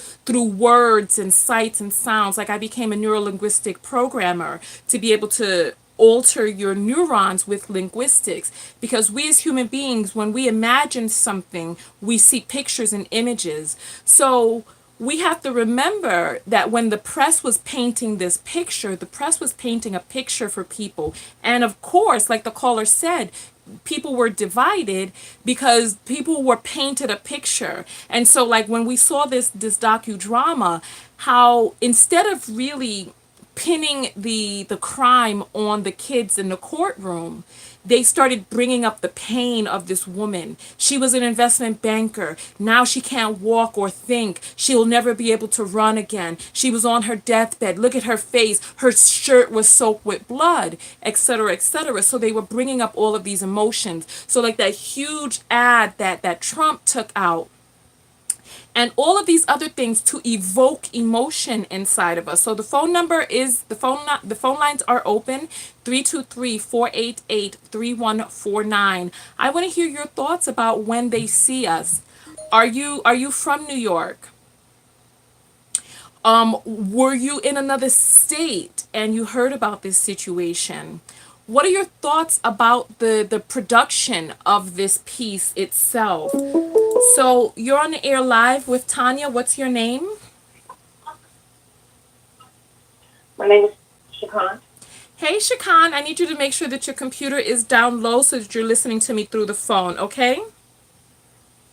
words and sights and sounds. Like I became a neurolinguistic programmer to be able to alter your neurons with linguistics, because we as human beings, when we imagine something, we see pictures and images. So we have to remember that when the press was painting this picture, the press was painting a picture for people. And of course, like the caller said, people were divided because people were painted a picture. And so like when we saw this docudrama, how instead of really pinning the crime on the kids in the courtroom, they started bringing up the pain of this woman. She was an investment banker. Now she can't walk or think. She'll never be able to run again. She was on her deathbed. Look at her face. Her shirt was soaked with blood, etc., etc. So they were bringing up all of these emotions. So like that huge ad that Trump took out, and all of these other things to evoke emotion inside of us. So the phone lines are open, 323-488-3149. I want to hear your thoughts about when they see us. Are you from New York? Were you in another state and you heard about this situation? What are your thoughts about the production of this piece itself? So you're on the air live with Tonya. What's your name? My name is Shakan. Hey, Shakan, I need you to make sure that your computer is down low so that you're listening to me through the phone, okay?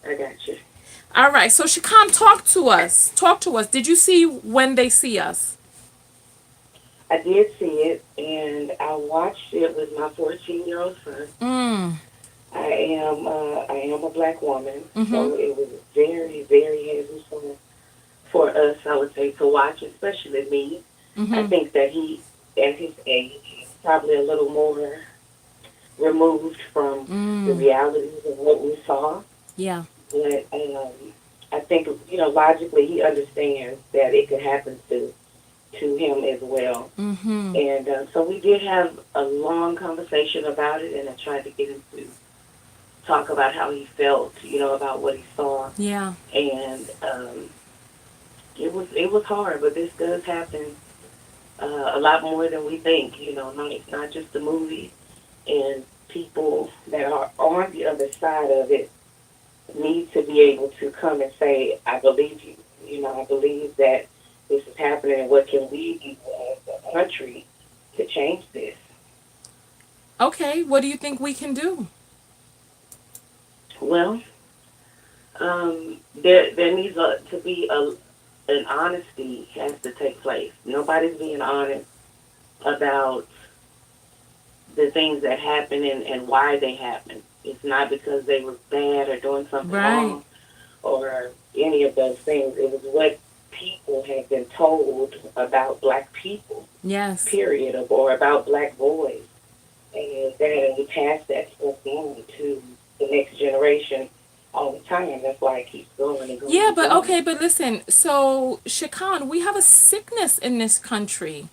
I got you. All right. So Shakan, talk to us. Talk to us. Did you see when they see us? I did see it, and I watched it with my 14-year-old son. Mm. I am a black woman, Mm-hmm. so it was very, very heavy for us, I would say, to watch, especially me. I Mm-hmm. think that he, at his age, is probably a little more removed from the Mm. realities of what we saw. Yeah. But I think, logically, he understands that it could happen to him as well. Mm-hmm. And so we did have a long conversation about it, and I tried to get him to talk about how he felt, about what he saw. Yeah. And it was hard, but this does happen a lot more than we think. Not just the movie, and people that are on the other side of it need to be able to come and say, "I believe you." I believe that this is happening, and what can we do as a country to change this? Okay. What do you think we can do? Well, there needs to be an honesty has to take place. Nobody's being honest about the things that happen and why they happen. It's not because they were bad or doing something Right. wrong or any of those things. It was what people have been told about black people, Yes. period, or about black boys. And then we pass that stuff on to the next generation all the time. That's why it keeps going and going Yeah, and but going. okay, but listen. So, Shakan, we have a sickness in this country.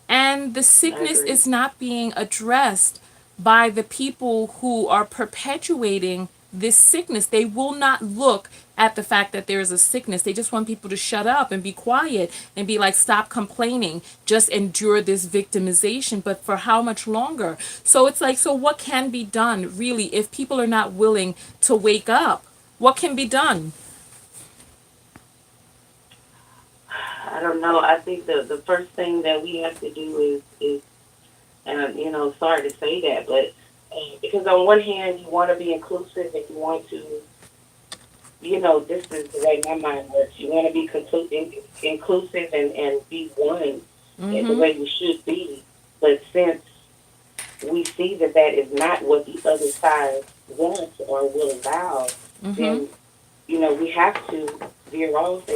And the I sickness agree. is not being addressed by the people who are perpetuating this sickness. They will not look at the fact that there is a sickness. They just want people to shut up and be quiet and be like, stop complaining, just endure this victimization. But for how much longer? So it's like, so what can be done really if people are not willing to wake up? What can be done? I don't know. I think the first thing that we have to do is and sorry to say that, but because on one hand you want to be inclusive and you want to, this is the way my mind works. You want to be inclusive and be one in the Mm-hmm. way we should be. But since we see that that is not what the other side wants or will allow, Mm-hmm. then we have to veer off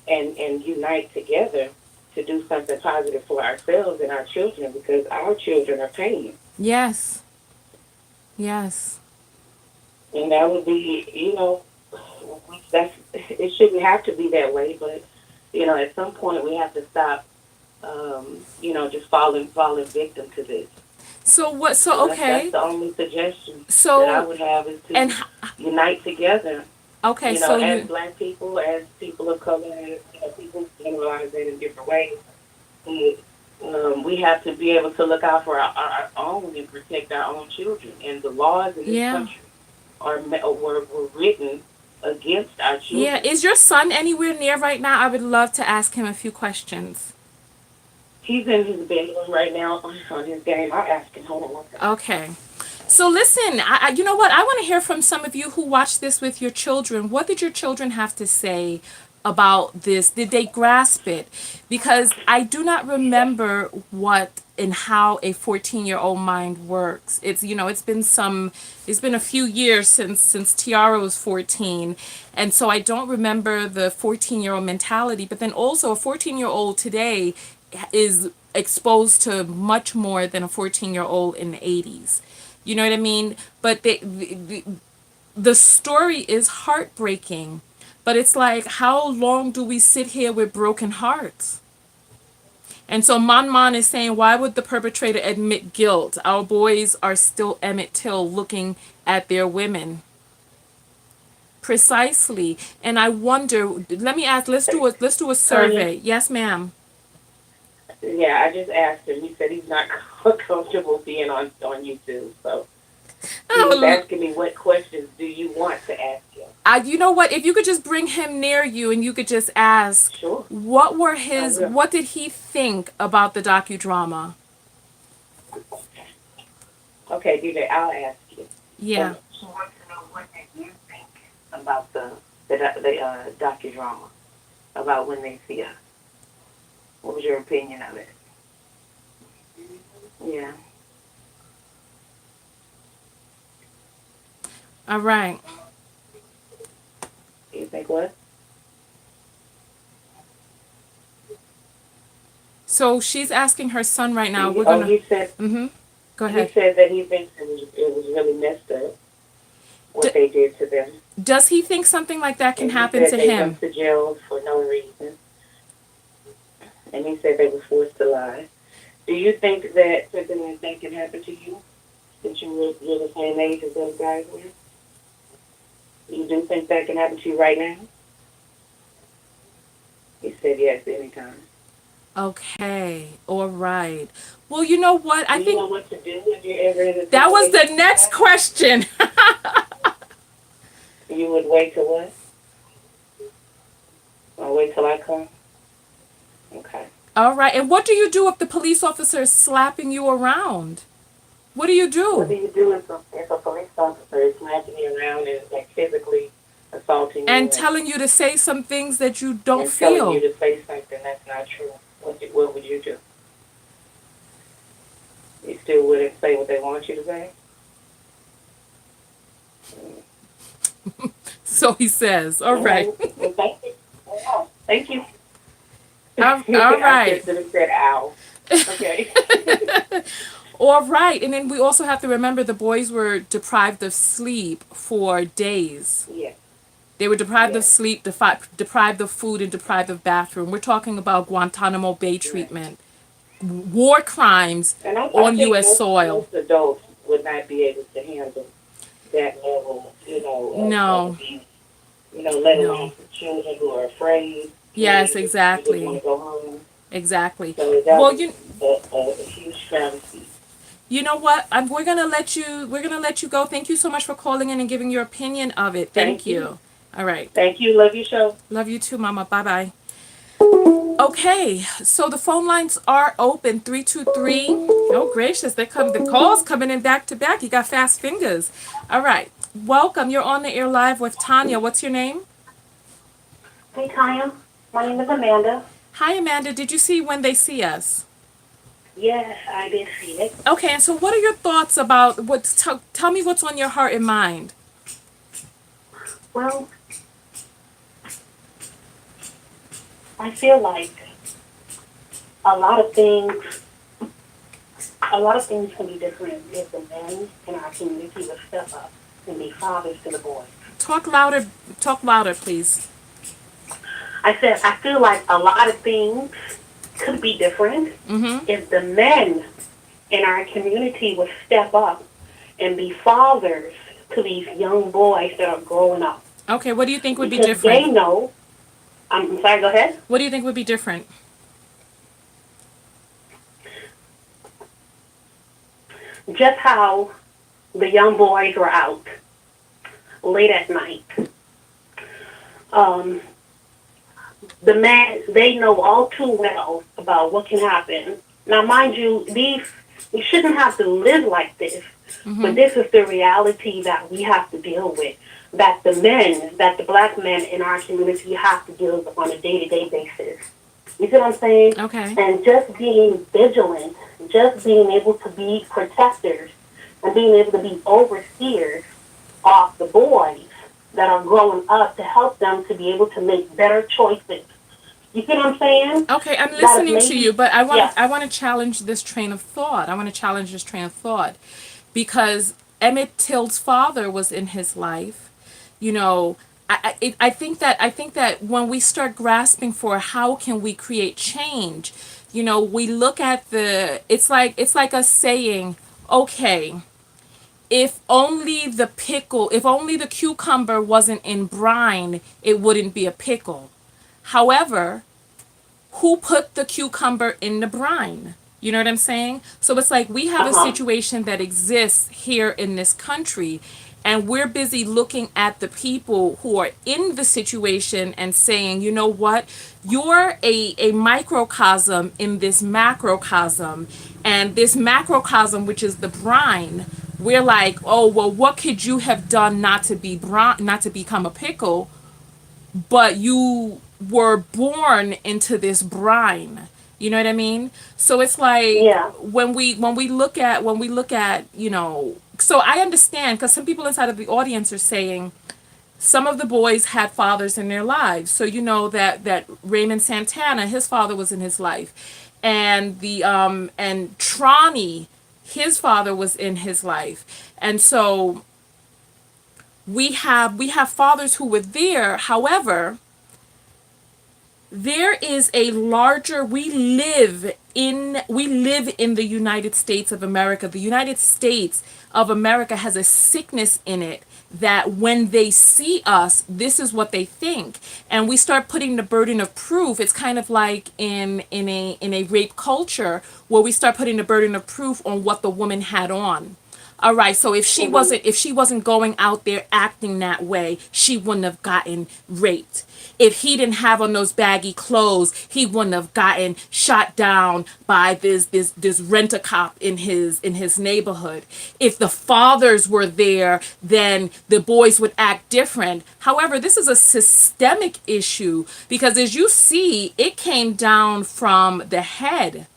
and unite together to do something positive for ourselves and our children because our children are paying. Yes. Yes. And that would be, that's it shouldn't have to be that way, but at some point we have to stop, just falling victim to this. So what? So So that's okay. the only suggestion that I So would have is and to unite together. okay, so As you black people, as people of color, as people generalize it in different ways. And, we have to be able to look out for our own and protect our own children. And the laws in this yeah. country were written against our Yeah, children. is your son anywhere near right now? I would love to ask him a few questions. He's in his bedroom right now on his game. I'll ask him. Hold on one second. Okay. So listen, you know what? I want to hear from some of you who watched this with your children. What did your children have to say about this? Did they grasp it? Because I do not remember what and how a 14-year-old mind works. It's, it's been a few years since Tiara was 14, and so I don't remember the 14-year-old mentality. But then also a 14-year-old today is exposed to much more than a 14-year-old in the 80s. You know what I mean? But the story is heartbreaking. But it's like, how long do we sit here with broken hearts? And so Manman is saying, why would the perpetrator admit guilt? Our boys are still Emmett Till looking at their women. Precisely. And I wonder, let me ask, let's do a Tanya, survey. Yes, ma'am. yeah, I just asked him. He said he's not comfortable being on YouTube. So he was Oh, asking me what questions do you want to ask him. you know what? If you could just bring him near you and you could just ask, Sure, I will. what did he think about the docudrama? Okay, DJ, I'll ask you. Yeah. So she wants to know what did you think about the docudrama about when they see us. What was your opinion of it? Yeah. All right. You think what? So she's asking her son right now. We're Oh, gonna. Mm-hmm. Go he ahead. said that he thinks it was really messed up D- what they did to them, does he think something like that can and he happen said to they him? went to jail for no reason, and he said they were forced to lie. Do you think that something like that can happen to you since you're the same age as those guys were? You do think that can happen to you right now? He said yes, anytime. Okay. All right. Well, you know what? I Do you think know what to do if you're ever in a that was situation the like next that? question. You would wait till what? Or wait till I come? Okay. All right. And what do you do if the police officer is slapping you around? What do you What do do? you do if a police officer is slapping you around and like physically assaulting And you telling you to say some things that you don't and telling you feel. to say something that's not true? What would you do? You still wouldn't say what they want you to say? So he says, all All right. right. Well, thank you. Oh, thank you. All I right. just have said ow. Okay. All right. And then we also have to remember the boys were deprived of sleep for days. Yes. They were deprived of Yes. sleep, deprived of food, and deprived of bathroom. We're talking about Guantanamo Bay Right. treatment, war crimes And I on think U.S. most soil. most adults would not be able to handle that level, of No, abuse. Let alone no. for children who are afraid. Yes, You just want exactly. to go home. Exactly. So that Well, was a huge travesty. you know what? We're gonna let you go. Thank you so much for calling in and giving your opinion of it. Thank Thank you. you. All right. Thank you. Love your show. Love you too, Mama. Bye bye. Okay, so the phone lines are open 323. Oh gracious, they come the calls coming in back to back. You got fast fingers. All right. Welcome. You're on the air live with Tonya. What's your name? Hey, Tanya. My name is Amanda. Hi Amanda. Did you see When They See Us? Yes, I did see it. Okay, and so what are your thoughts about tell me what's on your heart and mind? Well, I feel like a lot of things, a lot of things can be different if the men in our community would step up and be fathers to the boys. Talk louder, please. I said I feel like a lot of things could be different Mm-hmm. if the men in our community would step up and be fathers to these young boys that are growing up. Okay, what do you think would be Because they different? know, I'm sorry, go ahead. What do you think would be different? Just how the young boys were out late at night. Um, they know all too well about what can happen. Now, mind you, these We shouldn't have to live like this. But Mm-hmm. this is the reality that we have to deal with. That the black men in our community have to deal with on a day-to-day basis. You see what I'm saying? Okay. And just being vigilant, just being able to be protectors and being able to be overseers of the boys that are growing up to help them to be able to make better choices. You see what I'm saying? Okay, I'm That is listening to you, maybe, but yeah, I want to challenge this train of thought. I want to challenge this train of thought because Emmett Till's father was in his life. You know, I think that when we start grasping for how can we create change, you know, we look at the it's like us saying, okay, if only the cucumber wasn't in brine, it wouldn't be a pickle. However, who put the cucumber in the brine? You know what I'm saying? So it's like we have a uh-huh, situation that exists here in this country, and we're busy looking at the people who are in the situation and saying, you know what, you're a microcosm in this macrocosm, and this macrocosm, which is the brine, we're like, oh well, what could you have done not to be brine, not to become a pickle? But you were born into this brine. You know what I mean? So it's like yeah, when we look at, you know, so I understand because some people inside of the audience are saying some of the boys had fathers in their lives. So you know that Raymond Santana, his father was in his life. And the and Tronny, his father was in his life. And so we have fathers who were there. However, there is a larger we live in the United States of America. The United States of America has a sickness in it that when they see us, this is what they think. And we start putting the burden of proof. It's kind of like in a rape culture where we start putting the burden of proof on what the woman had on. All right, so mm-hmm, if she wasn't going out there acting that way, she wouldn't have gotten raped. If he didn't have on those baggy clothes, he wouldn't have gotten shot down by this rent a cop in his neighborhood. If the fathers were there, then the boys would act different. However, this is a systemic issue because as you see, it came down from the head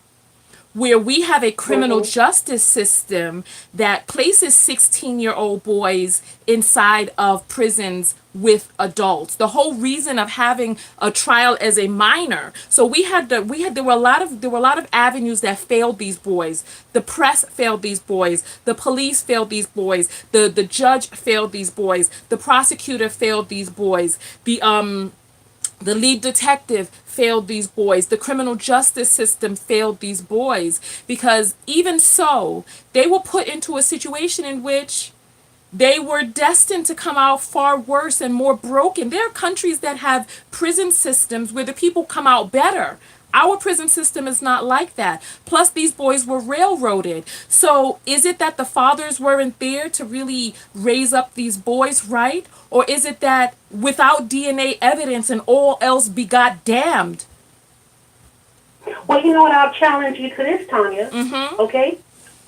where we have a criminal mm-hmm. justice system that places 16-year-old boys inside of prisons with adults. The whole reason of having a trial as a minor. So there were a lot of avenues that failed these boys. The press failed these boys. The police failed these boys. The judge failed these boys. The prosecutor failed these boys. The lead detective failed these boys. The criminal justice system failed these boys because even so, they were put into a situation in which they were destined to come out far worse and more broken. There are countries that have prison systems where the people come out better. Our prison system is not like that. Plus, these boys were railroaded. So, is it that the fathers weren't there to really raise up these boys right? Or is it that without DNA evidence and all else begot damned? Well, you know what? I'll challenge you to this, Tanya. Mm-hmm. Okay?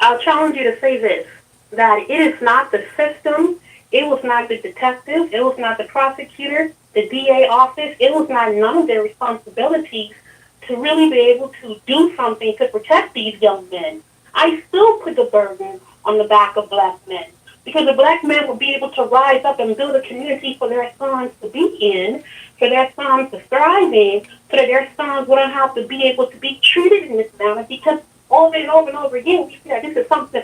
I'll challenge you to say this, that it is not the system, it was not the detective, it was not the prosecutor, the DA office, it was not none of their responsibilities to really be able to do something to protect these young men. I still put the burden on the back of black men because the black men will be able to rise up and build a community for their sons to be in, for their sons to thrive in, so that their sons wouldn't have to be able to be treated in this manner because over and over and over again, we see that this is something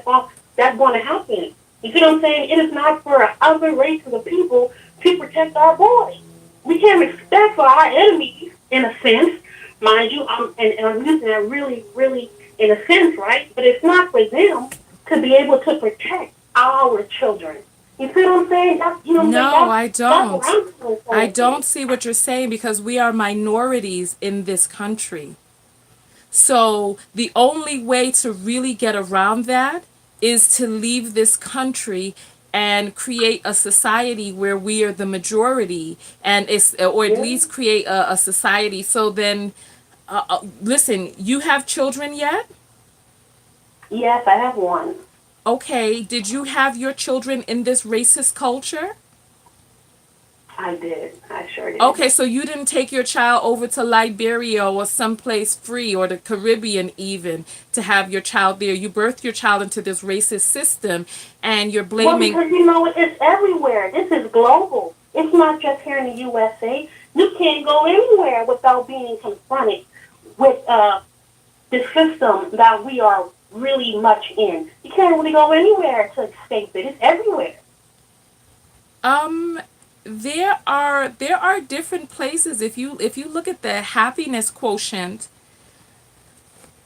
that's going to happen. You see what I'm saying? It is not for other races of people to protect our boys. We can't expect for our enemies, in a sense, mind you, and I'm using that really, really in a sense, right? But it's not for them to be able to protect our children. You see what I'm saying? That's, you know what I'm saying? No, I That's what don't. I'm trying I to say. don't see what you're saying because we are minorities in this country. So the only way to really get around that is to leave this country and create a society where we are the majority and it's or at Yeah. least create a society so then listen, you have children yet? Yes, I have one. Okay, did you have your children in this racist culture? I did. I sure did. Okay, so you didn't take your child over to Liberia or someplace free or the Caribbean even to have your child there. You birthed your child into this racist system and you're Well, blaming. because it's everywhere. This is global. It's not just here in the USA. You can't go anywhere without being confronted with the system that we are really much in. You can't really go anywhere to escape it. It's everywhere. Um, there are different places. If you look at the happiness quotient,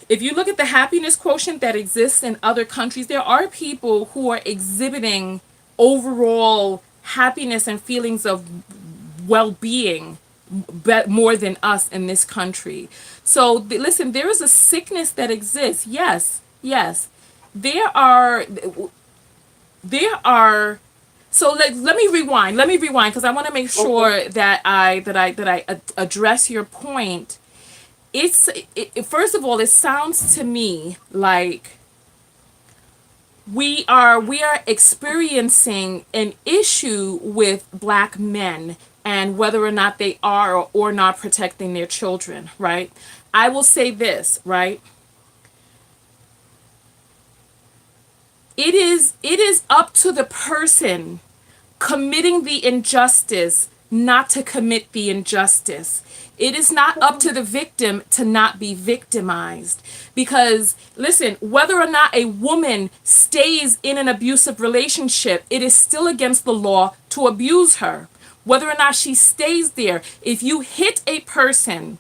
if you look at the happiness quotient that exists in other countries, there are people who are exhibiting overall happiness and feelings of well-being more than us in this country. So listen, there is a sickness that exists. Yes, yes. There are there are so let me rewind. Let me rewind because I want to make Okay. sure that I address your point. First of all, it sounds to me like we are experiencing an issue with black men and whether or not they are or not protecting their children, right? I will say this, right? It is up to the person committing the injustice not to commit the injustice. It is not up to the victim to not be victimized. Because, listen, whether or not a woman stays in an abusive relationship, it is still against the law to abuse her. Whether or not she stays there, if you hit a person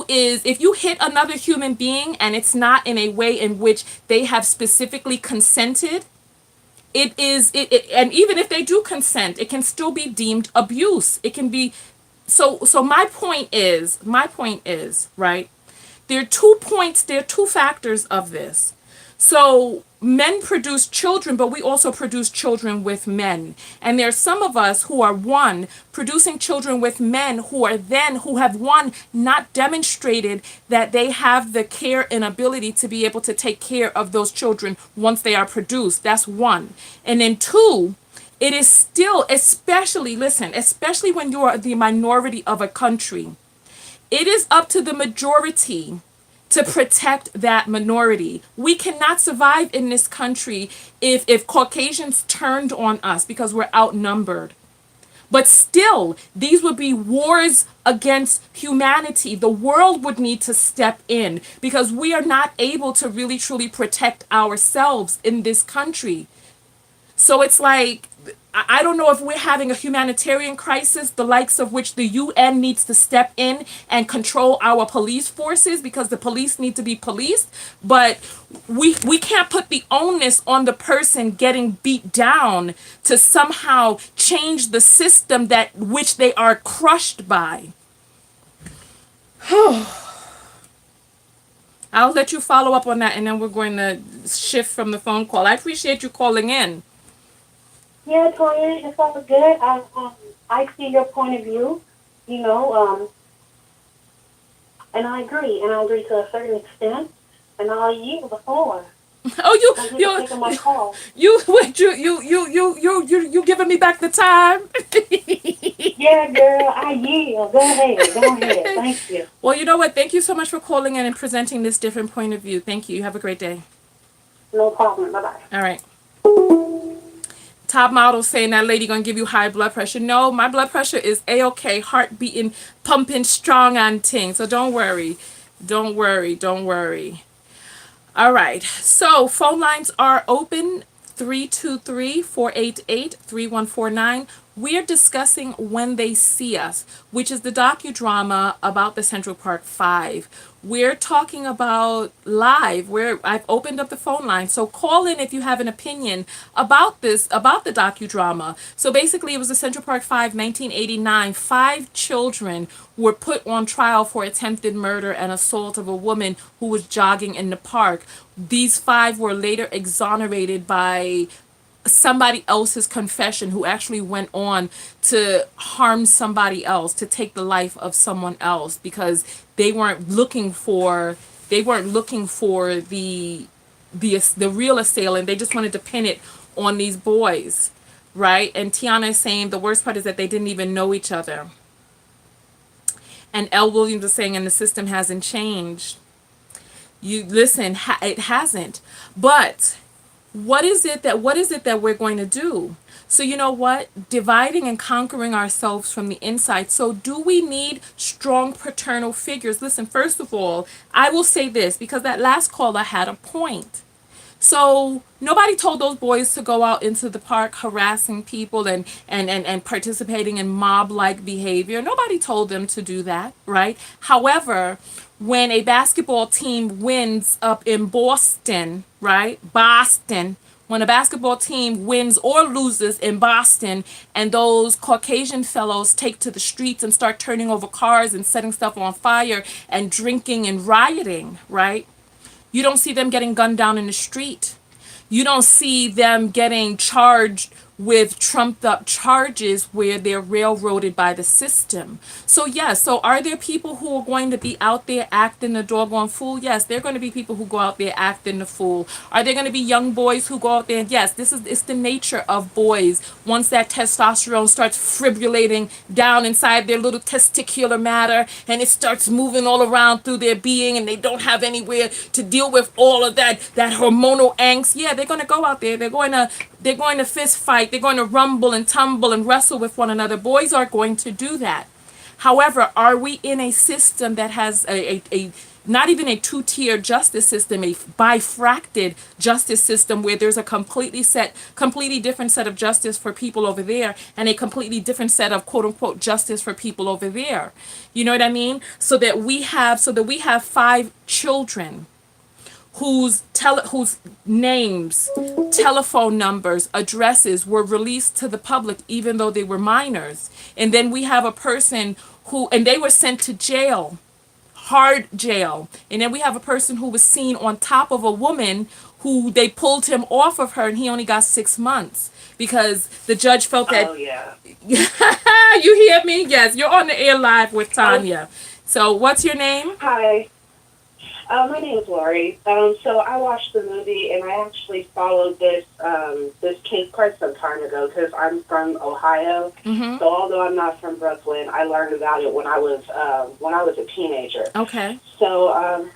if you hit another human being and it's not in a way in which they have specifically consented, and even if they do consent, it can still be deemed abuse. It can be. So my point is right. There are two factors of this. So men produce children, but we also produce children with men. And there are some of us who are one producing children with men who have one not demonstrated that they have the care and ability to be able to take care of those children once they are produced. That's one. And then two, it is still, especially, listen, especially when you are the minority of a country, it is up to the majority to protect that minority. We cannot survive in this country if Caucasians turned on us because we're outnumbered. But still, these would be wars against humanity. The world would need to step in because we are not able to really truly protect ourselves in this country. So it's like, I don't know if we're having a humanitarian crisis, the likes of which the UN needs to step in and control our police forces because the police need to be policed. But we can't put the onus on the person getting beat down to somehow change the system that which they are crushed by. I'll let you follow up on that and then we're going to shift from the phone call. I appreciate you calling in. Yeah, Tonya, it's all good. I see your point of view, you know, and I agree. And I agree to a certain extent. And I'll yield the floor. Oh, Thank you for you, taking my call. wait, you giving me back the time? Yeah, girl, I yield. Go ahead. Go ahead. Thank you. Well, you know what? Thank you so much for calling in and presenting this different point of view. Thank you. You have a great day. No problem. Bye-bye. All right. Top model saying that lady gonna give you high blood pressure. No, my blood pressure is a-okay, heart beating, pumping strong and ting. So don't worry. Don't worry. Don't worry. All right. So phone lines are open 323-488-3149. We're discussing When They See Us, which is the docudrama about the Central Park Five. We're talking about live where I've opened up the phone line. So call in if you have an opinion about this, about the docudrama. So basically it was the Central Park Five, 1989. Five children were put on trial for attempted murder and assault of a woman who was jogging in the park. These five were later exonerated by somebody else's confession who actually went on to harm somebody else, to take the life of someone else because they weren't looking for the the real assailant. They just wanted to pin it on these boys, right? And Tiana is saying the worst part is that they didn't even know each other. And L. Williams is saying, and the system hasn't changed. You listen, it hasn't. But what is it that we're going to do? So you know what? Dividing and conquering ourselves from the inside. So do we need strong paternal figures? Listen, first of all, I will say this because that last caller had a point. So nobody told those boys to go out into the park harassing people and participating in mob-like behavior. Nobody told them to do that, right? However, when a basketball team wins up in Boston, right? Boston, when a basketball team wins or loses in Boston and those Caucasian fellows take to the streets and start turning over cars and setting stuff on fire and drinking and rioting, right? You don't see them getting gunned down in the street. You don't see them getting charged with trumped up charges where they're railroaded by the system. So yes, so are there people who are going to be out there acting the doggone fool? Yes, there are going to be people who go out there acting the fool. Are there going to be young boys who go out there? Yes, it's the nature of boys. Once that testosterone starts fibrillating down inside their little testicular matter and it starts moving all around through their being and they don't have anywhere to deal with all of that hormonal angst. Yeah, they're going to go out there. They're going to fist fight. They're going to rumble and tumble and wrestle with one another. Boys are going to do that. However, are we in a system that has a not even a two-tier justice system, a bifracted justice system where there's a completely different set of justice for people over there and a completely different set of quote unquote justice for people over there? You know what I mean? So that we have 5 children whose names, telephone numbers, addresses were released to the public even though they were minors. And then we have a person and they were sent to jail, hard jail. And then we have a person who was seen on top of a woman who they pulled him off of her and he only got 6 months because the judge felt that. Oh yeah. You hear me? Yes, you're on the air live with Tonya. So what's your name? Hi. My name is Lori. So I watched the movie, and I actually followed this case quite some time ago because I'm from Ohio. Mm-hmm. So although I'm not from Brooklyn, I learned about it when I was a teenager. Okay. So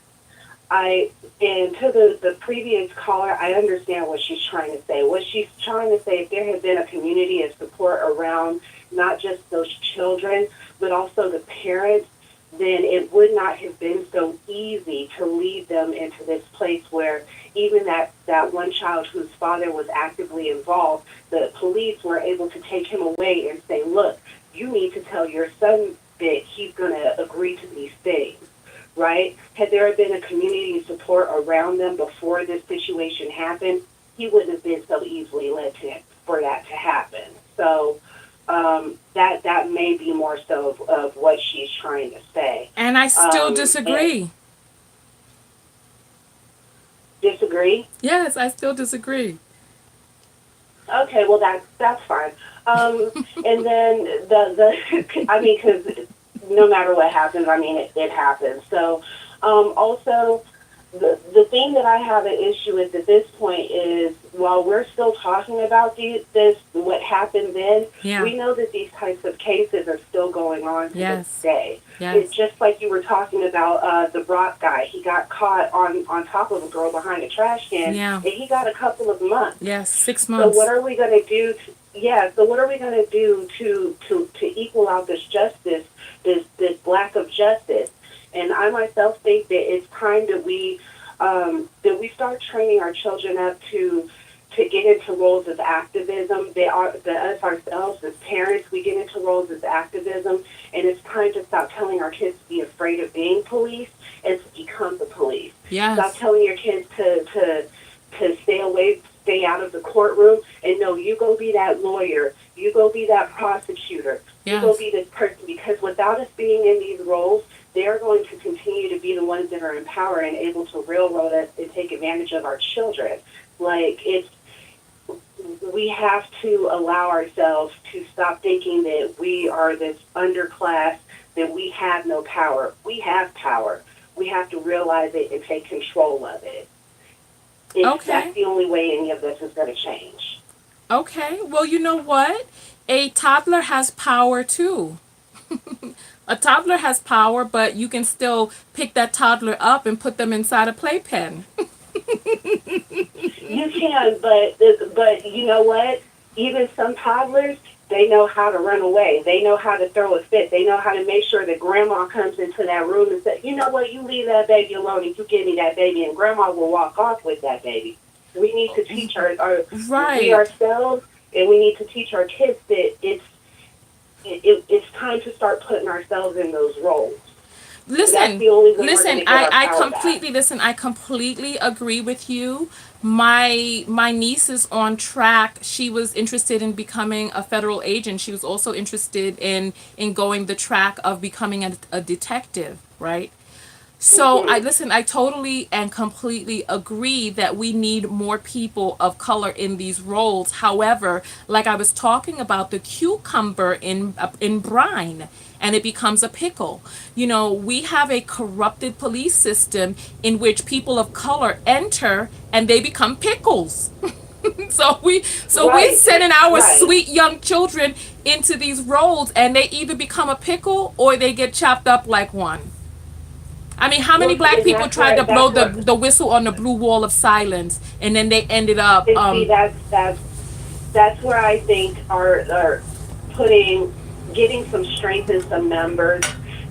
and to the previous caller, I understand what she's trying to say. What she's trying to say, if there had been a community of support around not just those children, but also the parents, then it would not have been so easy to lead them into this place where even that one child whose father was actively involved, the police were able to take him away and say, look, you need to tell your son that he's going to agree to these things, right? Had there been a community support around them before this situation happened, he wouldn't have been so easily led for that to happen. So that may be more so of what she's trying to say. And I still disagree. Disagree? Yes, I still disagree. Okay, well that's fine. And then I mean, because no matter what happens, I mean it happens. So also. The thing that I have an issue with at this point is while we're still talking about what happened then, we know that these types of cases are still going on to this day. Yes. It's just like you were talking about the Brock guy. He got caught on top of a girl behind a trash can, and he got a couple of months. Yes, 6 months. So what are we going to do? So what are we going to do to equal out this justice, this lack of justice? And I myself think that it's time that we start training our children up to get into roles of activism. Us ourselves as parents, we get into roles of activism, and it's time to stop telling our kids to be afraid of being police and to become the police. Yes. Stop telling your kids to stay away, stay out of the courtroom, and no, you go be that lawyer, you go be that prosecutor, you go be this person, because without us being in these roles, they're going to continue to be the ones that are in power and able to railroad us and take advantage of our children. We have to allow ourselves to stop thinking that we are this underclass, that we have no power. We have power. We have to realize it and take control of it. That's Okay. the only way any of this is going to change. Okay. Well, you know what? A toddler has power too. A toddler has power, but you can still pick that toddler up and put them inside a playpen. You can, but you know what? Even some toddlers, they know how to run away. They know how to throw a fit. They know how to make sure that grandma comes into that room and says, "You know what? You leave that baby alone, and you give me that baby," and grandma will walk off with that baby. We need to teach our we Right. ourselves, and we need to teach our kids that it's time to start putting ourselves in those roles. That's Listen, the only way we're going listen, to get our power back. I completely agree with you. My niece is on track. She was interested in becoming a federal agent. She was also interested in going the track of becoming a detective, right? So I Hmm. listen, I totally and completely agree that we need more people of color in these roles. However, like I was talking about the cucumber in brine and it becomes a pickle. You know, we have a corrupted police system in which people of color enter and they become pickles. So we Right, sending our right. sweet young children into these roles and they either become a pickle or they get chopped up like one. I mean, how many Well, black and people tried to blow the whistle on the blue wall of silence, and then they ended up, and see that's where I think our putting getting some strength in some numbers.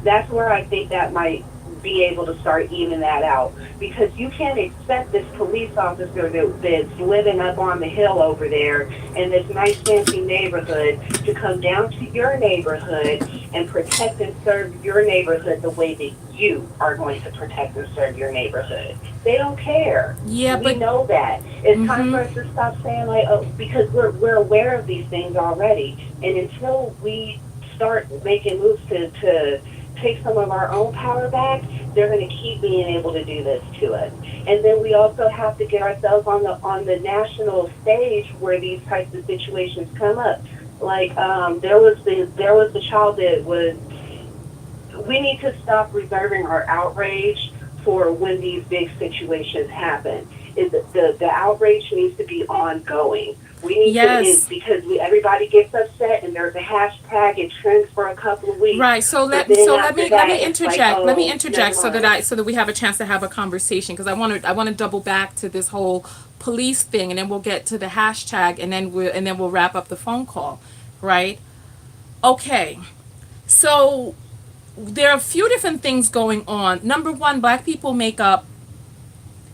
That's where I think that might be able to start evening that out, because you can't expect this police officer that's living up on the hill over there in this nice fancy neighborhood to come down to your neighborhood and protect and serve your neighborhood the way that you are going to protect and serve your neighborhood. They don't care. yeah, We but know that. It's time for mm-hmm, us to stop saying like, oh, because we're aware of these things already. And until we start making moves to take some of our own power back, they're going to keep being able to do this to us. And then we also have to get ourselves on the national stage where these types of situations come up. Like there was the child that was. We need to stop reserving our outrage for when these big situations happen. Is the outrage needs to be ongoing. We need to yes, because everybody gets upset and there's a hashtag, it trends for a couple of weeks, right. So but let then so let after me let that me it's like, interject. Let me oh, never interject mind. so that we have a chance to have a conversation because I want to double back to this whole police thing, and then we'll get to the hashtag, and then we'll wrap up the phone call, right? Okay. So there are a few different things going on. Number one, black people make up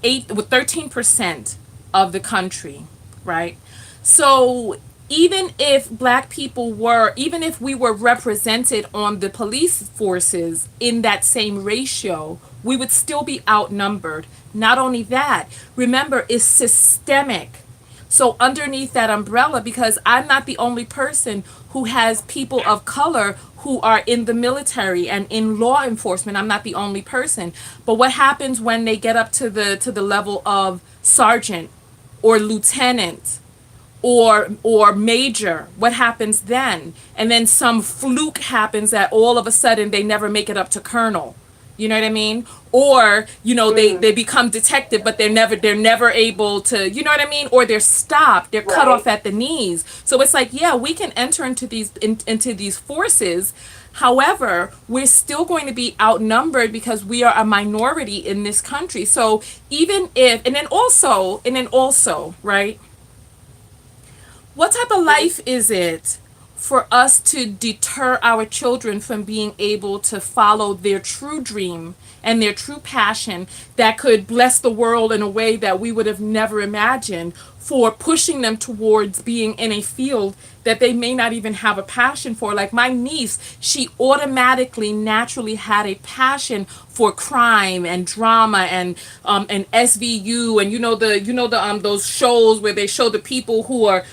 13% of the country, right? So even if we were represented on the police forces in that same ratio, we would still be outnumbered. Not only that, remember, it's systemic. So underneath that umbrella, because I'm not the only person who has people of color who are in the military and in law enforcement. I'm not the only person. But what happens when they get up to the level of sergeant or lieutenant or major? What happens then? And then some fluke happens that all of a sudden they never make it up to colonel. You know what I mean? Or, Mm, they become detective, but they're never able to, you know what I mean? Or they're stopped, they're cut off right. at the knees. So it's like, yeah, we can enter into these forces. However, we're still going to be outnumbered because we are a minority in this country. So even if, and then also, right? What type of Mhm. life is it for us to deter our children from being able to follow their true dream and their true passion that could bless the world in a way that we would have never imagined, for pushing them towards being in a field that they may not even have a passion for? Like my niece, she automatically naturally had a passion for crime and drama and SVU, and the those shows where they show the people who are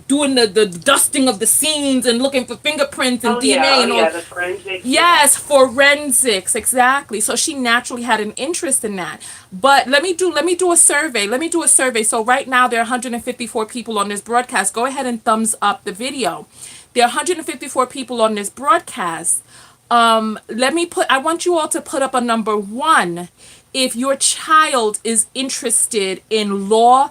doing the dusting of the scenes and looking for fingerprints and DNA Oh and all. yeah, the forensics, yeah. Yes, forensics, exactly. So she naturally had an interest in that. But let me do a survey. Let me do a survey. So right now there are 154 people on this broadcast. Go ahead and thumbs up the video. There are 154 people on this broadcast. I want you all to put up a number 1 if your child is interested in law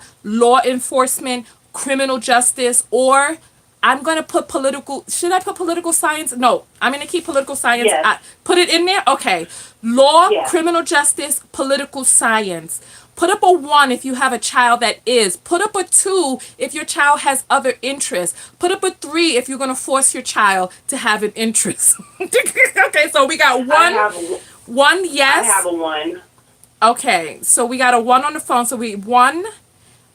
enforcement, criminal justice, or I'm going to put political, should I put political science? No, I'm going to keep political science. Yes. Put it in there? Okay. Law, Yes. criminal justice, political science. Put up a 1 if you have a child that is. Put up a 2 if your child has other interests. Put up a 3 if you're going to force your child to have an interest. Okay, so we got I one, have a, one I have yes. a one. Okay, so we got a 1 on the phone. So we 1,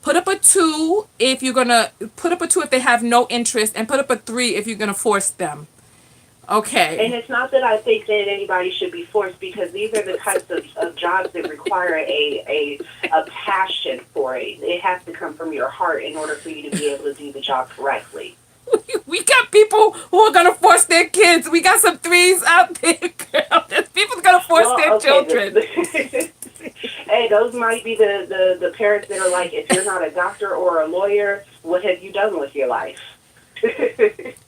put up a 2 if you're going to, put up a 2 if they have no interest, and put up a 3 if you're going to force them. And Okay. it's not that I think that anybody should be forced, because these are the types of jobs that require a passion for it. It has to come from your heart in order for you to be able to do the job correctly. We got people who are going to force their kids. We got some 3s out there, girl. There's people going to force Well, their okay, children. hey, those might be the parents that are like, if you're not a doctor or a lawyer, what have you done with your life?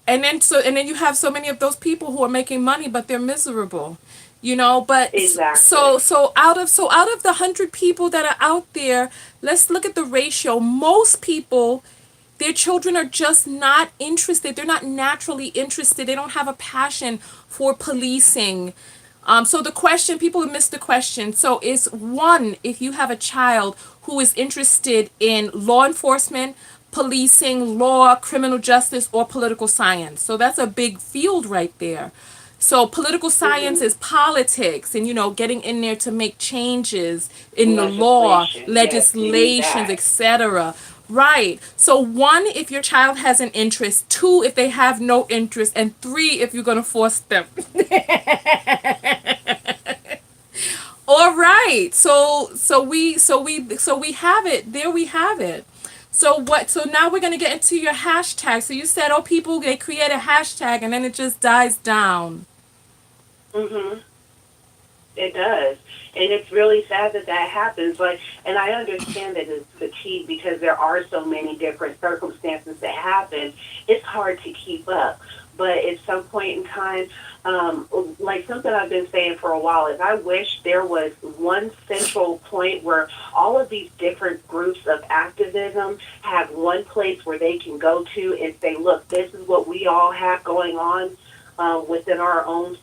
And then you have so many of those people who are making money, but they're miserable. But Exactly. out of the 100 people that are out there, let's look at the ratio. Most people, their children are just not interested. They're not naturally interested. They don't have a passion for policing. So the question, people have missed the question. So is 1 if you have a child who is interested in law enforcement, policing, law, criminal justice, or political science. So that's a big field right there. So political science Hmm. is politics and getting in there to make changes in the law, Legislation. Yes, we need legislations, that. etc. Right. So 1 if your child has an interest, 2 if they have no interest, and 3 if you're going to force them. All right. So we have it. There we have it. So now we're gonna get into your hashtag. So you said, oh, people, they create a hashtag and then it just dies down. Hmm. It does. And it's really sad that that happens. But, and I understand that it's fatigued because there are so many different circumstances that happen. It's hard to keep up. But at some point in time, like something I've been saying for a while is I wish there was one central point where all of these different groups of activism have one place where they can go to and say, look, this is what we all have going on within our own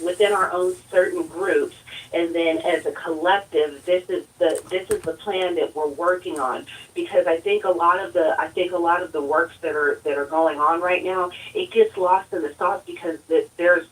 within our own certain groups, and then as a collective, this is the plan that we're working on. Because I think a lot of the works that are going on right now, it gets lost in the sauce because there's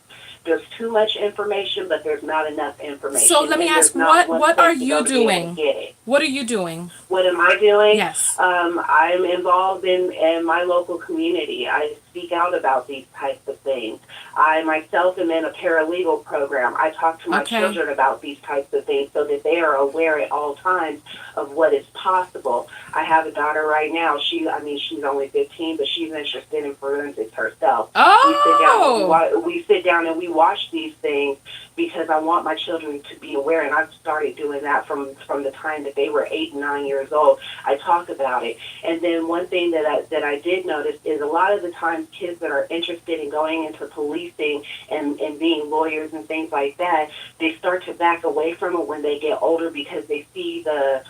too much information, but there's not enough So information, let me and ask, there's not what one what are place to you go to be able to doing? get it. What are you doing? What am I doing? Yes. I'm involved in my local community. I speak out about these types of things. I myself am in a paralegal program. I talk to my Okay. children about these types of things so that they are aware at all times of what is possible. I have a daughter right now. She's only 15, but she's interested in forensics herself. Oh. We sit down and we watch these things because I want my children to be aware, and I've started doing that from the time that they were 8 and 9 years old. I talk about it, and then one thing that I did notice is a lot of the times kids that are interested in going into policing and being lawyers and things like that, they start to back away from it when they get older because they see the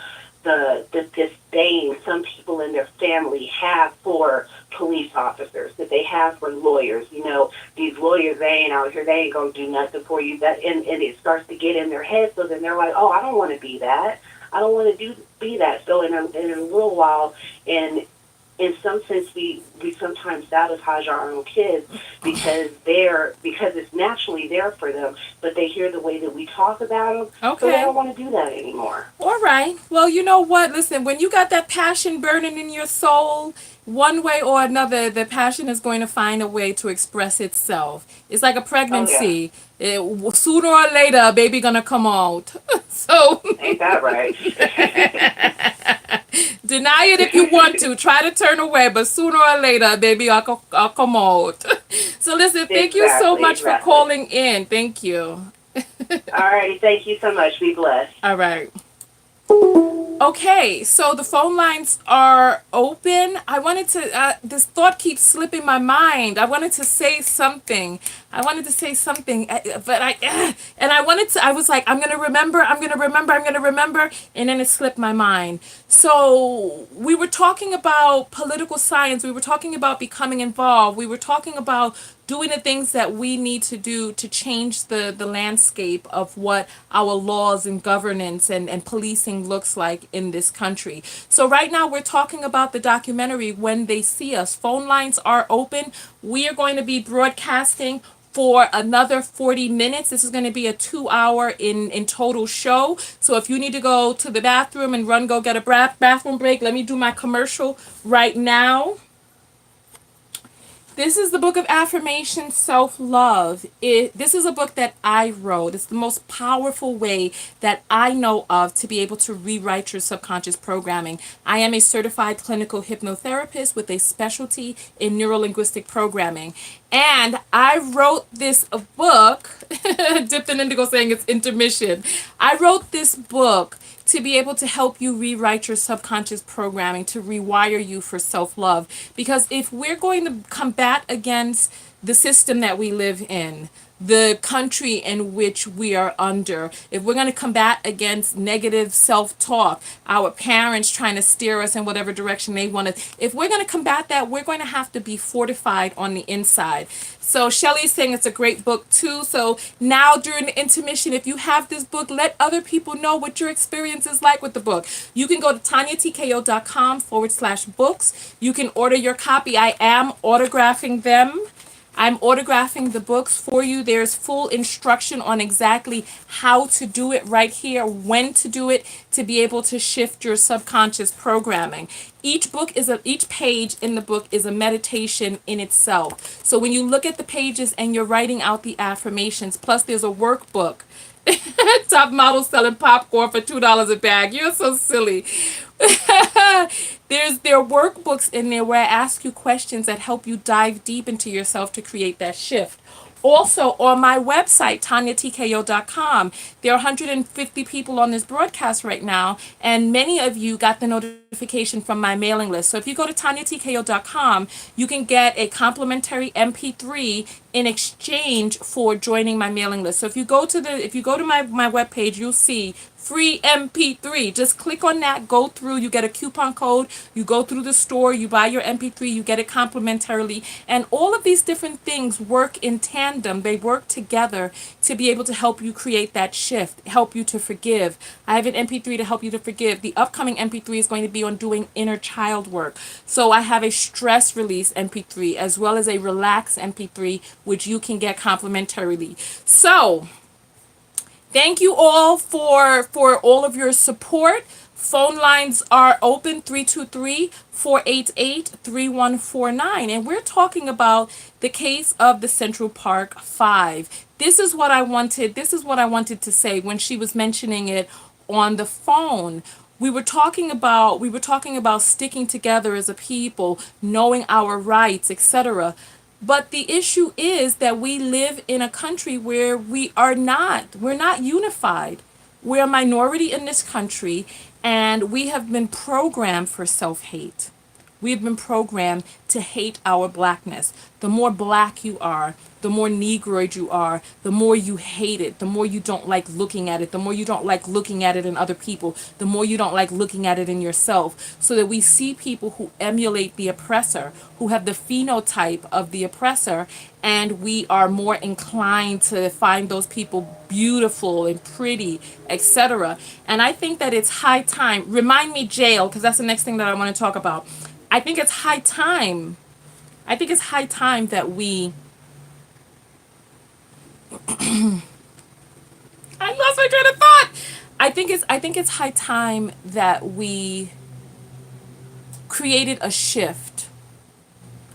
disdain some people in their family have for police officers, that they have for lawyers. These lawyers, they ain't out here, they ain't gonna do nothing for you. And it starts to get in their head, so then they're like, oh, I don't want to be that. I don't want to be that. So in a little while, in some sense, we sometimes sabotage our own kids because it's naturally there for them, but they hear the way that we talk about them, so they Okay. don't want to do that anymore. All right. Well, you know what? Listen, when you got that passion burning in your soul, one way or another, the passion is going to find a way to express itself. It's like a Oh yeah, pregnancy. Sooner or later, a baby gonna come out. So ain't that right? deny it if you want to. Try to turn away, but sooner or later, baby, I'll come out. So listen, thank you so Exactly, much for exactly. calling in. Thank you. All righty, thank you so much. Be blessed. All right. Okay, so the phone lines are open. I wanted to, this thought keeps slipping my mind. I wanted to say something. I wanted to say something, but and I wanted to, I was like, I'm going to remember, I'm going to remember, I'm going to remember. And then it slipped my mind. So we were talking about political science. We were talking about becoming involved. We were talking about doing the things that we need to do to change the landscape of what our laws and governance and policing looks like in this country. So right now we're talking about the documentary When They See Us. Phone lines are open. We are going to be broadcasting for another 40 minutes. This is going to be a 2 hour in total show. So if you need to go to the bathroom and run, go get a bathroom break, let me do my commercial right now. This is the book of affirmation, self-love. This is a book that I wrote. It's the most powerful way that I know of to be able to rewrite your subconscious programming. I am a certified clinical hypnotherapist with a specialty in neurolinguistic programming. And I wrote this book, Dipped in Indigo saying it's intermission. I wrote this book to be able to help you rewrite your subconscious programming, to rewire you for self-love. Because if we're going to combat against the system that we live in, the country in which we are under, if we're going to combat against negative self-talk, our parents trying to steer us in whatever direction they want to, if we're going to combat that, we're going to have to be fortified on the inside. So Shelley's saying it's a great book too. So now during the intermission, if you have this book, let other people know what your experience is like with the book. You can go to tonyatko.com/books. You can order your copy. I am autographing them. I'm autographing the books for you. There's full instruction on exactly how to do it right here, when to do it, to be able to shift your subconscious programming. Each page in the book is a meditation in itself. So when you look at the pages and you're writing out the affirmations, plus there's a workbook. Top model selling popcorn for $2 a bag. You're so silly. There are workbooks in there where I ask you questions that help you dive deep into yourself to create that shift. Also, on my website, tonyatko.com, there are 150 people on this broadcast right now, and many of you got the notification from my mailing list. So if you go to tonyatko.com, you can get a complimentary MP3 in exchange for joining my mailing list. So if you go to my webpage, you'll see free MP3. Just click on that, go through, you get a coupon code, you go through the store, you buy your MP3, you get it complimentarily. And all of these different things work in tandem. They work together to be able to help you create that shift, help you to forgive. I have an MP3 to help you to forgive. The upcoming MP3 is going to be on doing inner child work. So I have a stress release MP3 as well as a relax MP3, which you can get complimentarily. So thank you all for all of your support. Phone lines are open 323-488-3149. And we're talking about the case of the Central Park 5. This is what I wanted to say when she was mentioning it on the phone. We were talking about sticking together as a people, knowing our rights, etc. But the issue is that we live in a country where we're not unified. We're a minority in this country, and we have been programmed for self-hate. We have been programmed to hate our blackness. The more black you are, the more Negroid you are, the more you hate it, the more you don't like looking at it, the more you don't like looking at it in other people, the more you don't like looking at it in yourself. So that we see people who emulate the oppressor, who have the phenotype of the oppressor, and we are more inclined to find those people beautiful and pretty, etc. And I think that it's high time. Remind me, jail, because that's the next thing that I want to talk about. I think it's high time. I think it's high time that we. I lost my train of thought. I think it's high time that we created a shift.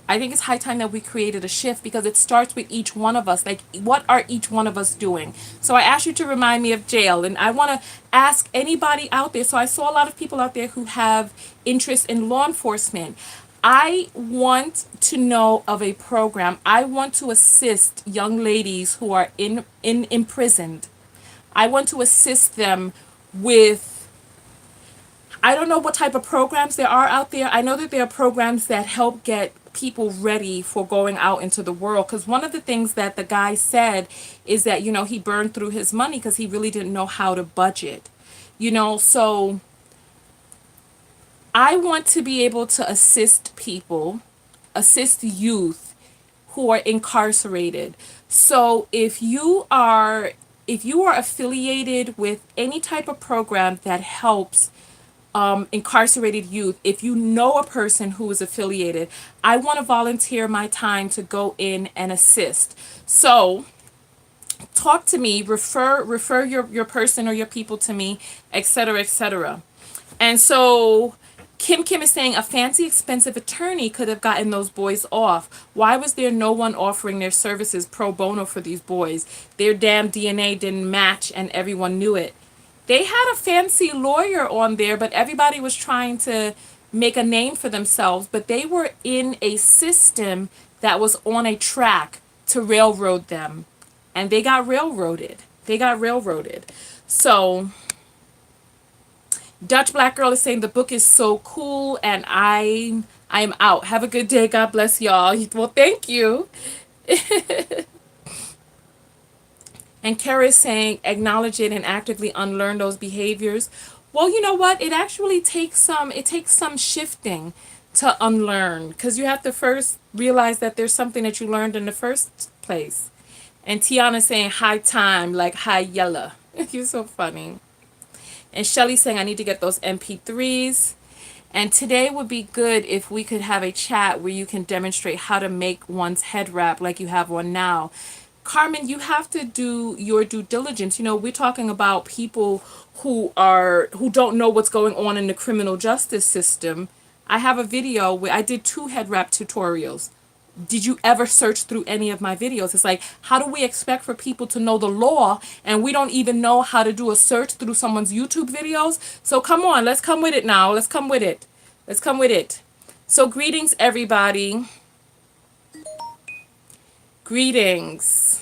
I think it's high time that we created a shift because it starts with each one of us. Like, what are each one of us doing? So I asked you to remind me of jail, and I want to ask anybody out there. So I saw a lot of people out there who have interest in law enforcement. I want to know of a program. I want to assist young ladies who are imprisoned. I want to assist them with I don't know what type of programs there are out there. I know that there are programs that help get people ready for going out into the world. Because one of the things that the guy said is that, he burned through his money because he really didn't know how to budget. So I want to be able to assist people, assist youth who are incarcerated. So if you are affiliated with any type of program that helps incarcerated youth, if you know a person who is affiliated, I want to volunteer my time to go in and assist. So talk to me, refer your person or your people to me, etc., etc. And so Kim is saying a fancy expensive attorney could have gotten those boys off. Why was there no one offering their services pro bono for these boys? Their damn DNA didn't match and everyone knew it. They had a fancy lawyer on there, but everybody was trying to make a name for themselves, but they were in a system that was on a track to railroad them, and they got railroaded. So Dutch Black Girl is saying the book is so cool, and I'm out. Have a good day. God bless y'all. Well, thank you. And Kara is saying acknowledge it and actively unlearn those behaviors. Well, you know what? It takes some shifting to unlearn, because you have to first realize that there's something that you learned in the first place. And Tiana saying high time, like high yella. You're so funny. And Shelly saying I need to get those MP3s. And today would be good if we could have a chat where you can demonstrate how to make one's head wrap like you have one now. Carmen, you have to do your due diligence. We're talking about people who don't know what's going on in the criminal justice system. I have a video where I did 2 head wrap tutorials. Did you ever search through any of my videos? It's like, how do we expect for people to know the law and we don't even know how to do a search through someone's YouTube videos? So come on, let's come with it now. Let's come with it. So greetings, everybody. Greetings.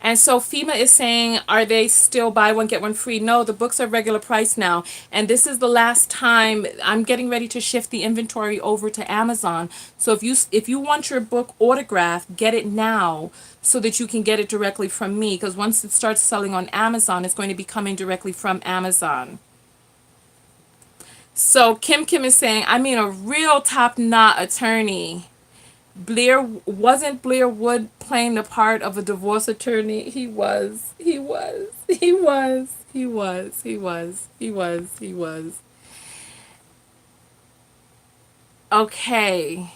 And so FEMA is saying, are they still buy one, get one free? No, the books are regular price now. And this is the last time. I'm getting ready to shift the inventory over to Amazon. So if you want your book autographed, get it now so that you can get it directly from me. Because once it starts selling on Amazon, it's going to be coming directly from Amazon. So Kim is saying, I mean, a real top-knot attorney. Wasn't Blair Wood playing the part of a divorce attorney? He was. Okay.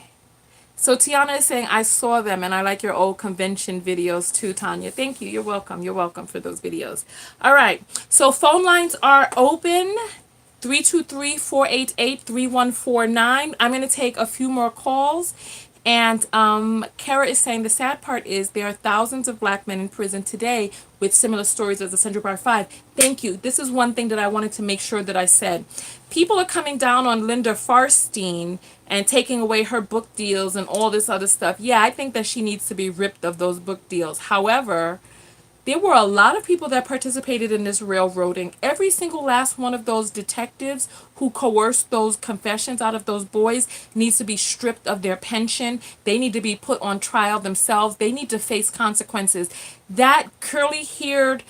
So Tiana is saying, I saw them and I like your old convention videos too, Tonya. Thank you. You're welcome. You're welcome for those videos. All right. So phone lines are open. 323-488-3149. I'm going to take a few more calls. And Kara is saying the sad part is there are thousands of black men in prison today with similar stories as the Central Bar 5. Thank you. This is one thing that I wanted to make sure that I said. People are coming down on Linda Farstein and taking away her book deals and all this other stuff. Yeah, I think that she needs to be ripped of those book deals. However, there were a lot of people that participated in this railroading. Every single last one of those detectives who coerced those confessions out of those boys needs to be stripped of their pension. They need to be put on trial themselves. They need to face consequences. That curly-haired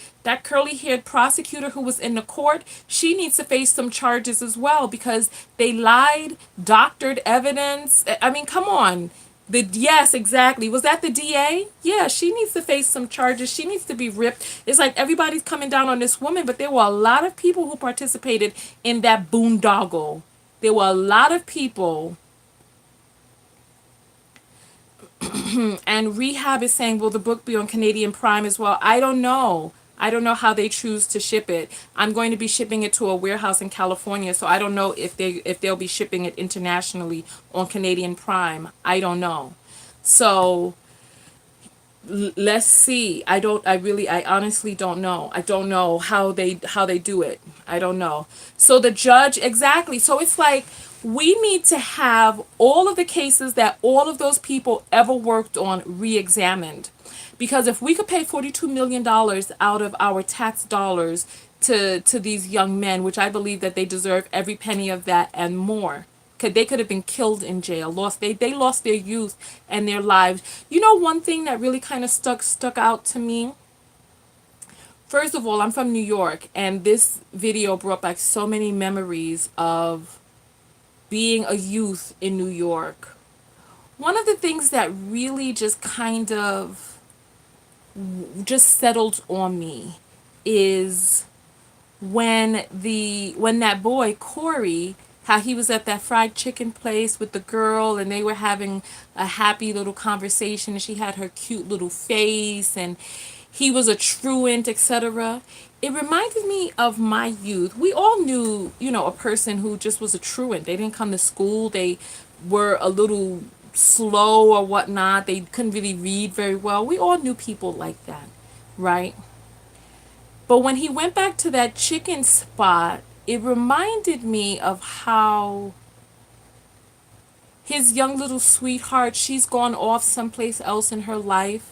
prosecutor who was in the court, she needs to face some charges as well because they lied, doctored evidence. I mean, come on. Yes, exactly. Was that the DA? Yeah, she needs to face some charges. She needs to be ripped. It's like everybody's coming down on this woman, but there were a lot of people who participated in that boondoggle. There were a lot of people. And Rehab is saying, will the book be on Canadian Prime as well? I don't know. I don't know how they choose to ship it. I'm going to be shipping it to a warehouse in California, so I don't know if they'll be shipping it internationally on Canadian Prime. I don't know. So let's see. I honestly don't know. I don't know how they do it. I don't know. So the judge, exactly. So it's like we need to have all of the cases that all of those people ever worked on re-examined. Because if we could pay $42 million out of our tax dollars to these young men, which I believe that they deserve every penny of that and more. They could have been killed in jail, they lost their youth and their lives. You know, one thing that really kind of stuck out to me. First of all, I'm from New York, and this video brought back so many memories of being a youth in New York. One of the things that really just kind of just settled on me is when that boy Corey, how he was at that fried chicken place with the girl, and they were having a happy little conversation, and she had her cute little face, and he was a truant, etc. It reminded me of my youth. We all knew, a person who just was a truant. They didn't come to school. They were a little slow or whatnot. They couldn't really read very well. We all knew people like that, right? But when he went back to that chicken spot, it reminded me of how his young little sweetheart, she's gone off someplace else in her life.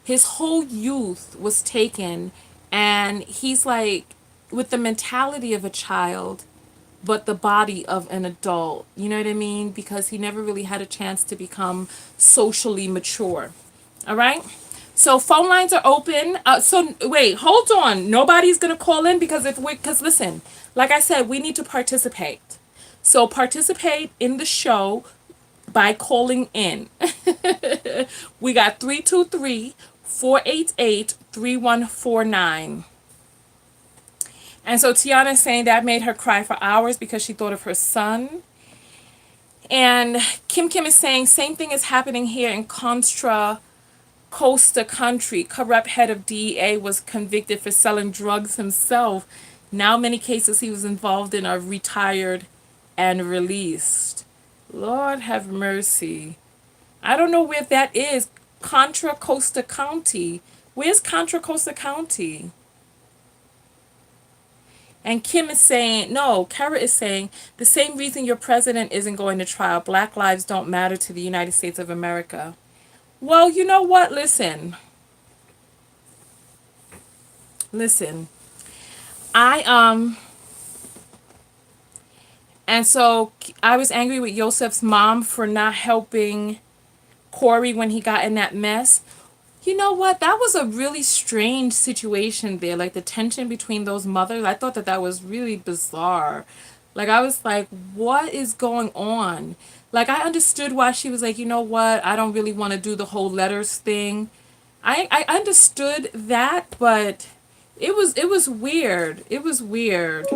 His whole youth was taken, and he's like with the mentality of a child, but the body of an adult. You know what I mean? Because he never really had a chance to become socially mature. All right? So phone lines are open. So wait, hold on. Nobody's gonna call in because listen, like I said, we need to participate. So participate in the show by calling in. We got 323-488-3149. And so Tiana is saying that made her cry for hours because she thought of her son. And Kim is saying same thing is happening here in Contra Costa Country. Corrupt head of DEA was convicted for selling drugs himself. Now many cases he was involved in are retired and released. Lord have mercy. I don't know where that is. Contra Costa County. Where's Contra Costa County? And Kim is saying, no, Kara is saying, the same reason your president isn't going to trial. Black lives don't matter to the United States of America. Well, you know what? Listen. And so I was angry with Yosef's mom for not helping Corey when he got in that mess. You know what? That was a really strange situation there. Like the tension between those mothers. I thought that was really bizarre. Like I was like, what is going on? Like I understood why she was like, you know what? I don't really want to do the whole letters thing. I understood that, but it was weird. It was weird.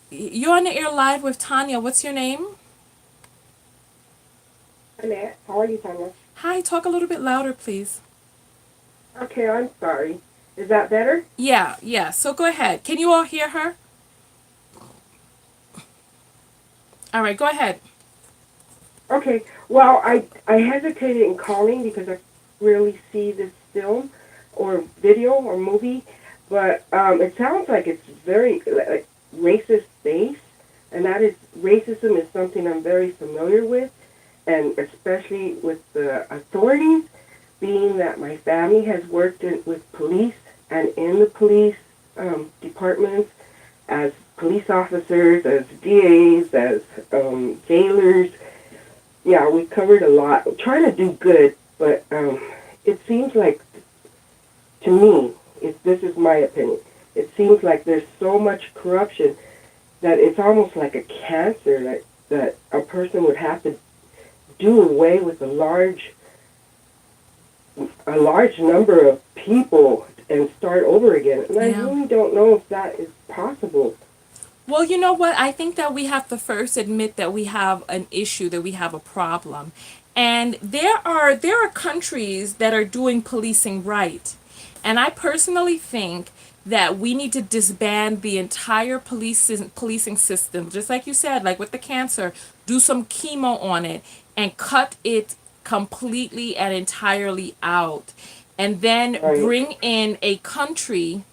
You're on the air live with Tonya. What's your name? Annette, how are you, Tonya? Hi, talk a little bit louder, please. Okay, I'm sorry. Is that better? Yeah. So go ahead. Can you all hear her? All right, go ahead. Okay, well, I hesitated in calling because I rarely see this film or video or movie, but it sounds like it's very like, racist based, and that is, racism is something I'm very familiar with, and especially with the authorities, being that my family has worked with police and in the police departments as police officers, as DAs, as jailers. Yeah, we covered a lot. We're trying to do good, but it seems like, to me, this is my opinion, it seems like there's so much corruption that it's almost like a cancer that a person would have to do away with a large number of people and start over again. And I really don't know if that is possible. Well, you know what? I think that we have to first admit that we have an issue, that we have a problem. And there are countries that are doing policing right. And I personally think that we need to disband the entire policing system. Just like you said, like with the cancer, do some chemo on it and cut it completely and entirely out. And then bring in a country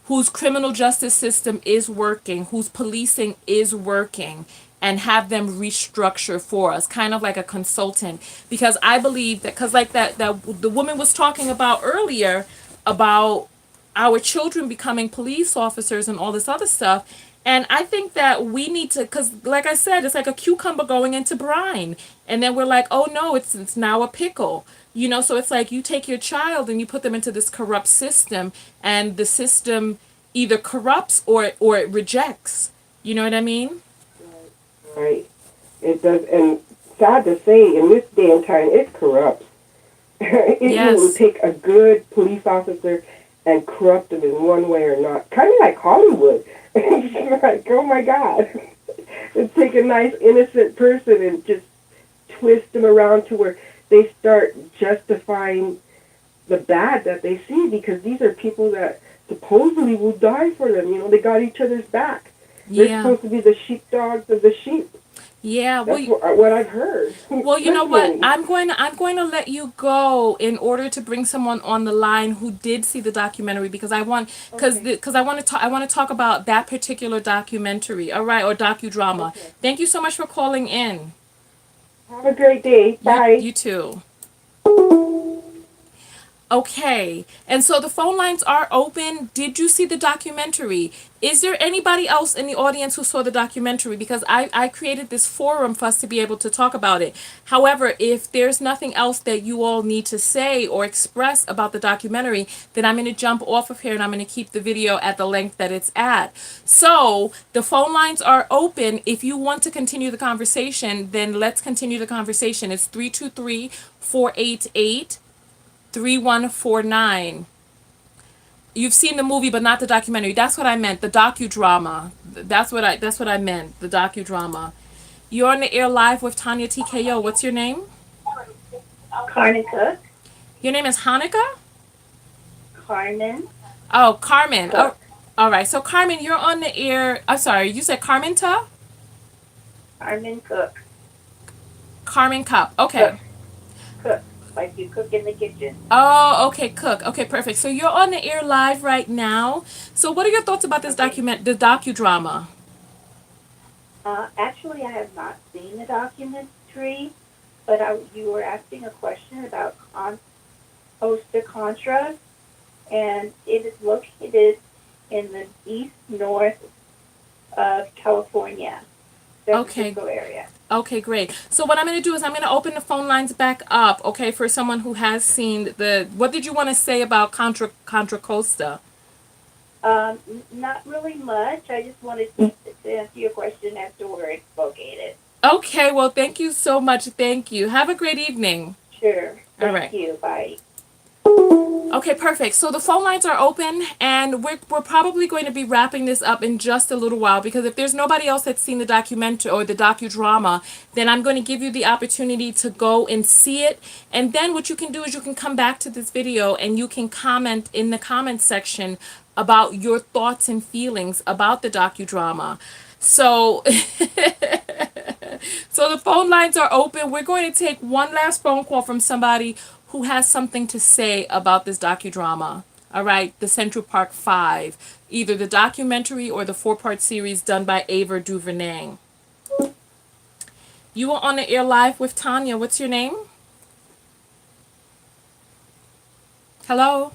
whose criminal justice system is working, whose policing is working, and have them restructure for us, kind of like a consultant. Because I believe that, because like that the woman was talking about earlier, about our children becoming police officers and all this other stuff. And I think that we need to, because like I said, it's like a cucumber going into brine. And then we're like, oh no, it's now a pickle. You know, so it's like you take your child and you put them into this corrupt system, and the system either corrupts or it rejects. You know what I mean? Right. It does, and sad to say, in this day and time, it corrupts. It will Yes. take a good police officer and corrupt them in one way or not. Kind of like Hollywood. It's like, oh my God. It's take a nice innocent person and just twist them around to where they start justifying the bad that they see, because these are people that supposedly will die for them. You know, they got each other's back. They're Yeah. supposed to be the sheepdogs of the sheep. Yeah. Well, That's what I've heard. well, you know what? Personally. I'm going to let you go in order to bring someone on the line who did see the documentary, because I want Okay. because I want to talk about that particular documentary. All right, or docudrama. Okay. Thank you so much for calling in. Have a great day. Bye. You too. Okay, and so the phone lines are open. Did you see the documentary? Is there anybody else in the audience who saw the documentary? Because I created this forum for us to be able to talk about it. However, if there's nothing else that you all need to say or express about the documentary, then I'm going to jump off of here and I'm going to keep the video at the length that it's at. So the phone lines are open. If you want to continue the conversation, then let's continue the conversation. It's 323-488-3149. You've seen the movie but not the documentary. That's what I meant. The docudrama. That's what I meant. The docudrama. You're on the air live with Tonya TKO. What's your name? Carmen Cook. Your name is Hanukkah? Carmen Oh, Carmen. Oh, Cook. all right. So Carmen, you're on the air. I'm sorry. You said Carmenta? Carmen Cook. Carmen Cup. Cook. Okay. Cook. Like you cook in the kitchen. Oh, okay, Cook. Okay, perfect. So you're on the air live right now. So what are your thoughts about this Okay. the docudrama? Actually, I have not seen the documentary, but you were asking a question about Costa Contra, and it is located in the east north of California, San Okay. Francisco area. Okay, great. So what I'm going to do is I'm going to open the phone lines back up, okay, for someone who has seen the what did you want to say about Contra Costa? Not really much. I just wanted to answer your question as to where it's located. Okay, well, thank you so much. Thank you. Have a great evening. Sure. All Thank right. you. Bye. Okay, perfect. So the phone lines are open, and we're probably going to be wrapping this up in just a little while, because if there's nobody else that's seen the documentary or the docudrama, then I'm going to give you the opportunity to go and see it. And then what you can do is you can come back to this video and you can comment in the comment section about your thoughts and feelings about the docudrama. So so the phone lines are open. We're going to take one last phone call from somebody who has something to say about this docudrama. All right, the Central Park Five, either the documentary or the four-part series done by Ava DuVernay. You are on the air live with Tonya. What's your name? Hello?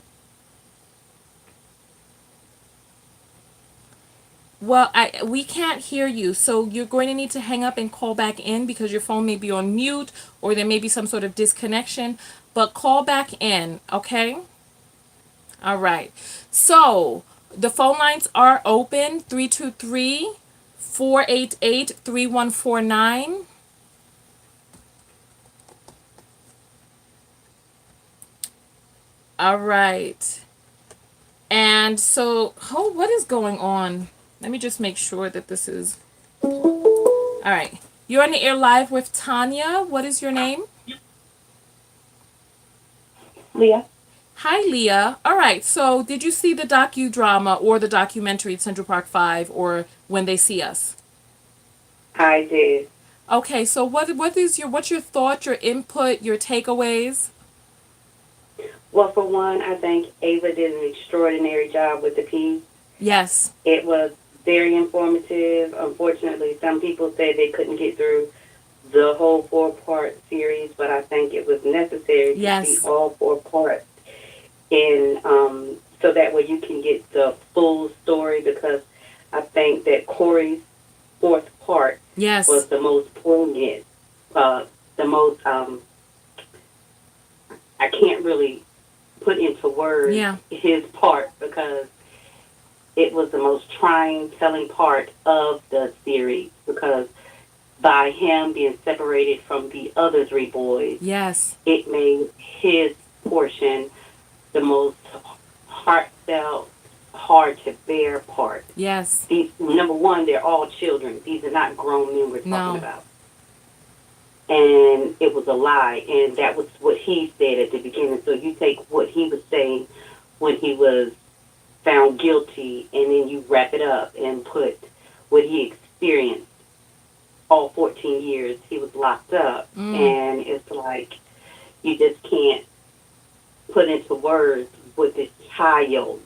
Well, we can't hear you, so you're going to need to hang up and call back in, because your phone may be on mute or there may be some sort of disconnection. But call back in, okay? All right. So the phone lines are open, 323-488-3149. All right. And so, oh, what is going on? Let me just make sure that this is... All right. You're on the air live with Tonya. What is your name? Leah. Hi, Leah. All right. So did you see the docudrama or the documentary Central Park 5 or When They See Us? I did. Okay. So what's your thought, your input, your takeaways? Well, for one, I think Ava did an extraordinary job with the piece. Yes. It was very informative. Unfortunately, some people said they couldn't get through the whole four-part series, but I think it was necessary to see Yes. all four parts in so that way you can get the full story, because I think that Corey's fourth part was Yes. the most poignant, the most, I can't really put into words Yeah. his part, because it was the most trying, telling part of the series, because by him being separated from the other three boys, Yes. it made his portion the most heartfelt, hard to bear part. Yes. These, number one, they're all children. These are not grown men we're talking No. about. And it was a lie, and that was what he said at the beginning. So you take what he was saying when he was found guilty, and then you wrap it up and put what he experienced all 14 years he was locked up. Mm. And it's like you just can't put into words what this child,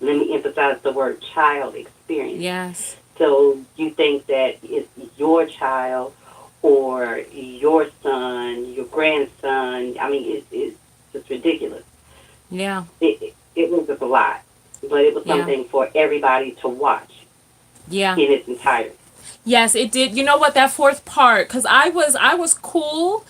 let me emphasize the word child, experience. Yes. So you think that it's your child or your son, your grandson. I mean, it's just ridiculous. Yeah. It was just a lot, but it was Yeah. something for everybody to watch Yeah. in its entirety. Yes, it did. You know what? That fourth part, because I was cool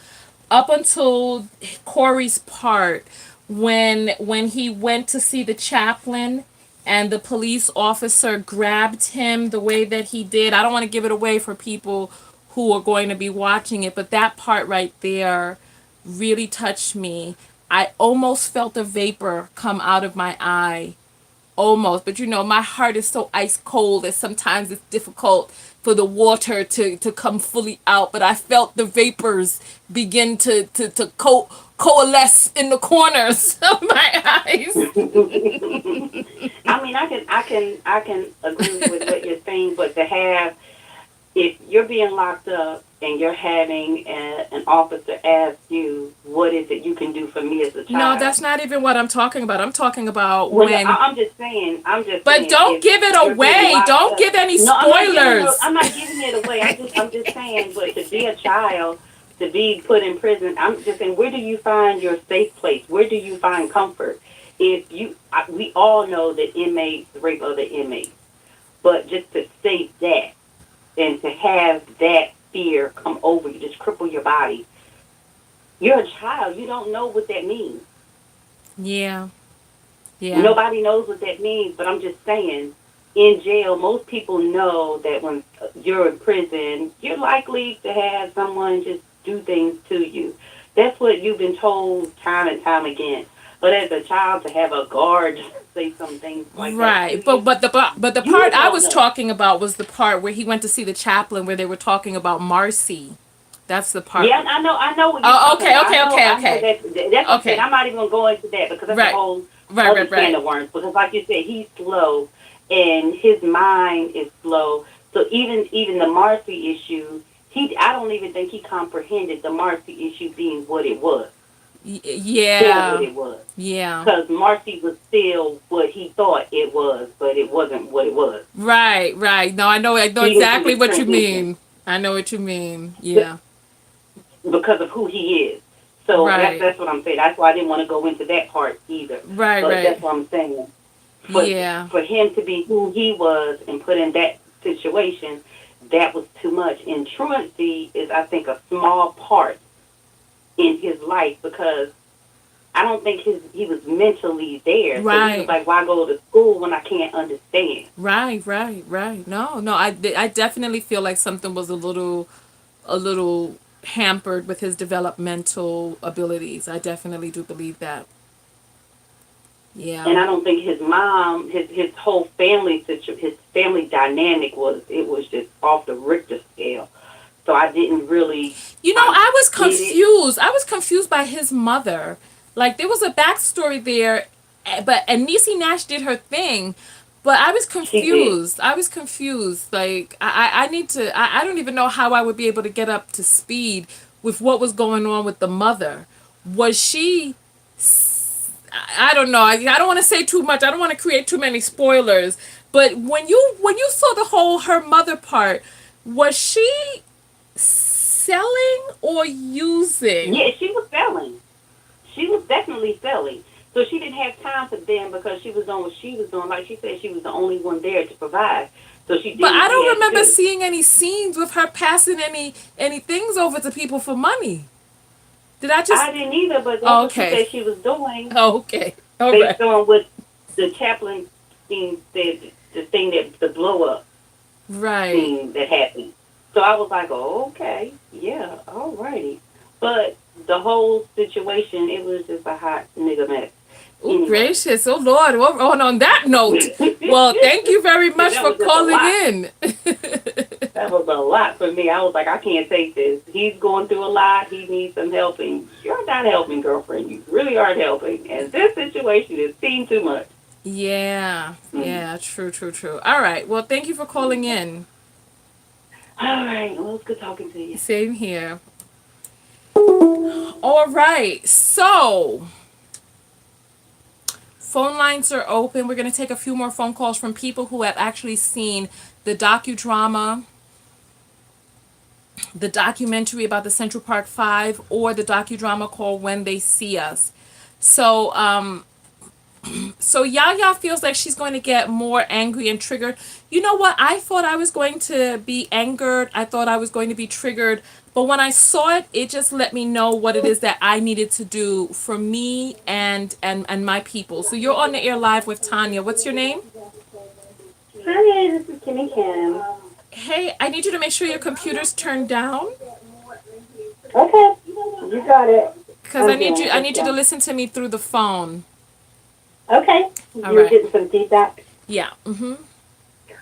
up until Corey's part when he went to see the chaplain and the police officer grabbed him the way that he did. I don't want to give it away for people who are going to be watching it, but that part right there really touched me. I almost felt a vapor come out of my eye, almost, but my heart is so ice cold that sometimes it's difficult for the water to come fully out, but I felt the vapors begin to coalesce in the corners of my eyes. I mean, I can agree with what you're saying, but to have, if you're being locked up and you're having an officer ask you, what is it you can do for me as a No, child? that's not even what I'm talking about. I'm talking about Well, no, when. I'm just saying. But don't If give it you're being away. locked Don't up, give any no, spoilers. I'm not giving it away. I'm just saying. But to be a child, to be put in prison, I'm just saying. Where do you find your safe place? Where do you find comfort? If we all know that inmates rape other inmates, but just to say that and to have that fear come over you, just cripple your body. You're a child. You don't know what that means. Yeah. Yeah. Nobody knows what that means, but I'm just saying, in jail, most people know that when you're in prison, you're likely to have someone just do things to you. That's what you've been told time and time again. But as a child, to have a guard say some things like that to Right, but you, but the but the you part I don't was know. talking about was the part where he went to see the chaplain, where they were talking about Marcy. That's the part. Yeah, I know what you're Oh, talking okay, about. okay, okay, I know okay, that's what I'm saying. okay. I'm not even gonna go into that because that's a Right, whole right, other right, can right, of worms. Because, like you said, he's slow, and his mind is slow. So even the Marcy issue, I don't even think he comprehended the Marcy issue being what it was, for what yeah, it was. yeah. Because Marcy was still what he thought it was, but it wasn't what it was. Right, right. No, I know He went through exactly this what you transition mean. I know what you mean. Yeah. because of who he is. So Right, that's what I'm saying. That's why I didn't want to go into that part either. right, But right. that's what I'm saying. For Yeah, for him to be who he was and put in that situation, that was too much. And truancy is, I think, a small part in his life, because I don't think he was mentally there. So he was right, like, why go to school when I can't understand? right, right, right. No, no. I definitely feel like something was a little hampered with his developmental abilities. I definitely do believe that. And Yeah. I don't think his mom, his whole family his family dynamic was just off the Richter scale. So I didn't really I I was get it. confused. I was confused by his mother. Like there was a backstory there, and Niecy Nash did her thing, but I was She did. confused. I was confused. Like I need to. I don't even know how I would be able to get up to speed with what was going on with the mother. Was she? I don't know. I don't want to say too much. I don't want to create too many spoilers. But when you saw the whole her mother part, was she selling or using? Yeah, she was selling. She was definitely selling. So she didn't have time for them because she was doing what she was doing. Like she said, she was the only one there to provide. So she But did I what she don't had to remember do. seeing any scenes with her passing any things over to people for money. Did I just? I didn't either, but that's Oh, what she okay. said she was doing Oh, okay. All right. based on what the chaplain thing said, the thing that the blow up Right. scene that happened. So I was like, oh, okay, yeah, all righty. But the whole situation, it was just a hot nigga mess. Oh, Anyway. gracious. Oh, Lord. Well, on that note, well, thank you very Because much that for was just a calling lot. in. That was a lot for me. I was like, I can't take this. He's going through a lot. He needs some help, and you're not helping, girlfriend. You really aren't helping. And this situation is seen too much. Yeah. Mm. Yeah. True, true, true. All right. Well, thank you for calling in. All right. Well, it's good talking to you. Same here. All right. So, phone lines are open. We're going to take a few more phone calls from people who have actually seen the docudrama, the documentary about the Central Park Five, or the docudrama called When They See Us. So, so Yaya feels like she's going to get more angry and triggered. You know what? I thought I was going to be angered. I thought I was going to be triggered. But when I saw it, it just let me know what it is that I needed to do for me and my people. So you're on the air live with Tonya. What's your name? Hi, this is Kimmy Kim. Hey, I need you to make sure your computer's turned down Okay, you got it. because I'm doing it I just need you to now. listen to me through the phone. Okay, All you're right. getting some feedback. Yeah. Mhm.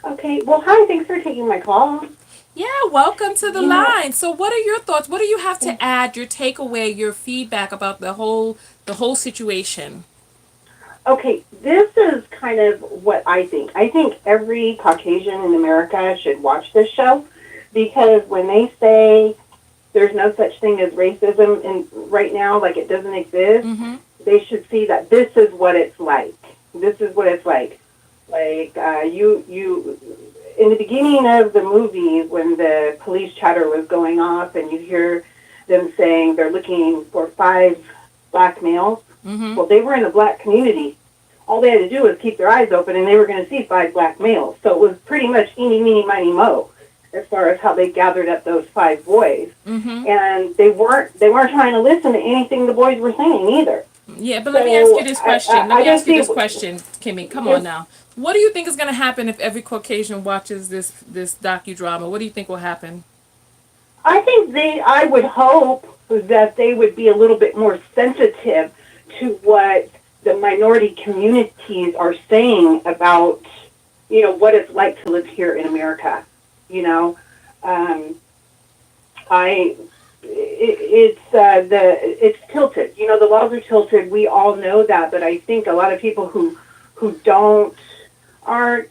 Okay, well, hi, thanks for taking my call. Yeah, welcome to the You know, line. So what are your thoughts? What do you have to thank add, your takeaway, your feedback about the whole situation? okay, this is kind of what I think. I think every Caucasian in America should watch this show because when they say there's no such thing as racism in right now, like it doesn't exist, Mhm. they should see that this is what it's like. This is what it's like. Like you in the beginning of the movie when the police chatter was going off and you hear them saying they're looking for 5 black males. Mhm. Well, they were in the black community. All they had to do was keep their eyes open and they were going to see 5 black males. So it was pretty much eeny, meeny, miny, mo as far as how they gathered up those 5 boys. Mhm. And they weren't trying to listen to anything the boys were saying either. Yeah, but let me ask you So this I, question. I, Let I me ask just you see this question, Kimmy. Come on if now. What do you think is going to happen if every Caucasian watches this docudrama? What do you think will happen? I think I would hope that they would be a little bit more sensitive to what the minority communities are saying about, what it's like to live here in America. You know, um, I, it's tilted. The laws are tilted. We all know that, but I think a lot of people who don't aren't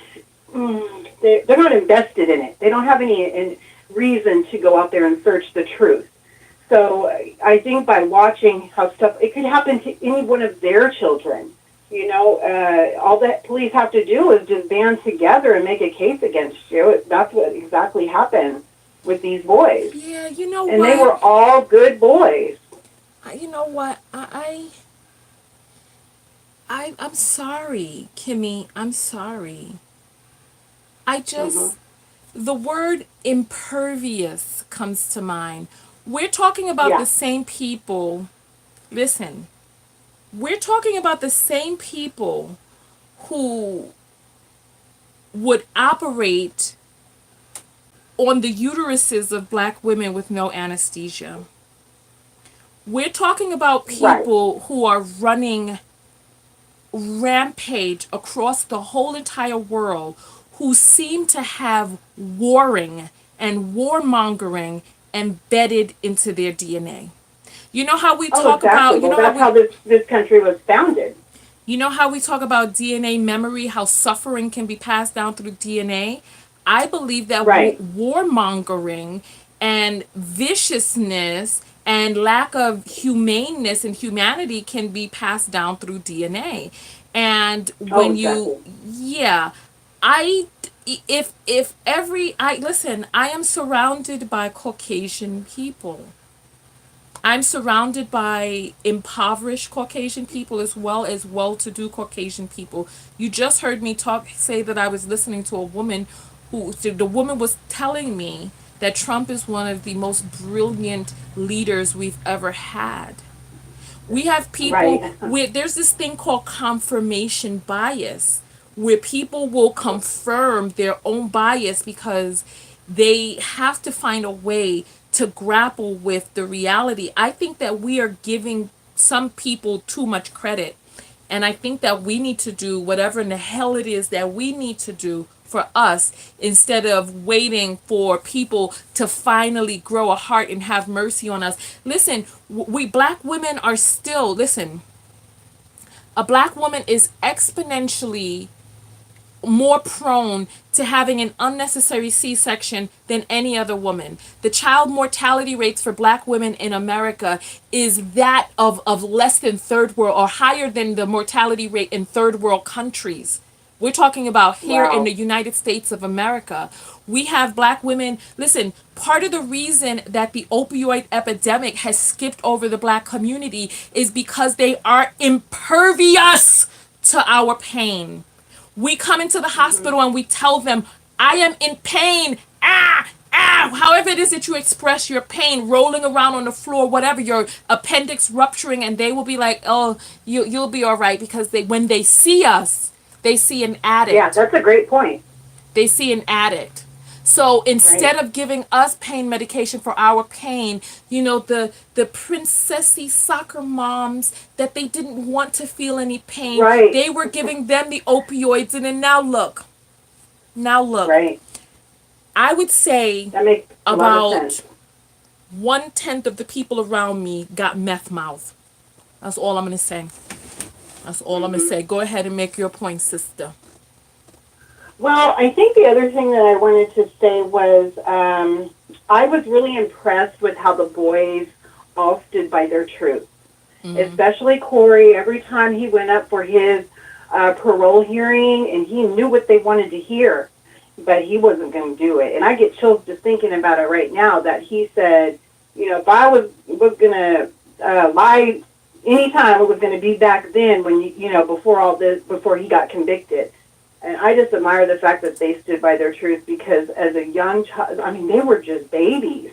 they're not invested in it. They don't have any reason to go out there and search the truth. So I think by watching how stuff, it could happen to any one of their children. All that police have to do is just band together and make a case against you. That's what exactly happened with these boys. Yeah, you know And they what? were all good boys. You know what? I'm sorry, Kimmy. I'm sorry. I Hmm. just the word impervious comes to mind. We're talking about the Yeah. same people. Listen, we're talking about the same people who would operate on the uteruses of black women with no anesthesia. We're talking about Right. people who are running rampage across the whole entire world who seem to have warring and warmongering embedded into their DNA. You know how we Oh, talk exactly. about, Well, that's how this country was founded. DNA memory, how suffering can be passed down through DNA. I believe that Right. warmongering and viciousness and lack of humaneness and humanity can be passed down through DNA. And Oh, when you, exactly. yeah, I, if every, I, listen, I am surrounded by Caucasian people. I'm surrounded by impoverished Caucasian people as well-to-do Caucasian people. You just heard me say that I was listening to a woman the woman was telling me that Trump is one of the most brilliant leaders we've ever had. We have people Right. where there's this thing called confirmation bias, where people will confirm their own bias because they have to find a way to grapple with the reality. I think that we are giving some people too much credit. And I think that we need to do whatever in the hell it is that we need to do for us instead of waiting for people to finally grow a heart and have mercy on us. Listen, we black women are still, listen, a black woman is exponentially more prone to having an unnecessary C-section than any other woman. The child mortality rates for black women in America is that of less than third world or higher than the mortality rate in third world countries. We're talking about here in Wow. the United States of America. We have black women. Listen, part of the reason that the opioid epidemic has skipped over the black community is because they are impervious to our pain. We come into the hospital and we tell them, I am in pain. Ah, ah, however it is that you express your pain, rolling around on the floor, whatever, your appendix rupturing, and they will be like, oh, you'll be all right because when they see us, they see an Yeah, addict. that's a great point. They see an addict. So instead Right. of giving us pain medication for our pain, the princessy soccer moms that they didn't want to feel any pain, Right. they were giving them the opioids, and then now look. Right. I would say That makes a lot of about sense. 1/10 of the people around me got meth mouth. That's all I'm gonna say. That's all I'm gonna Hmm. say. Go ahead and make your point, sister. Well, I think the other thing that I wanted to say was I was really impressed with how the boys all stood by their truth, Mm-hmm. especially Corey. Every time he went up for his parole hearing, and he knew what they wanted to hear, but he wasn't going to do it. And I get chills just thinking about it right now. That he said, if I was going to lie anytime, it was going to be back then when before all this, before he got convicted. And I just admire the fact that they stood by their truth because as a young child, I mean, they were just babies,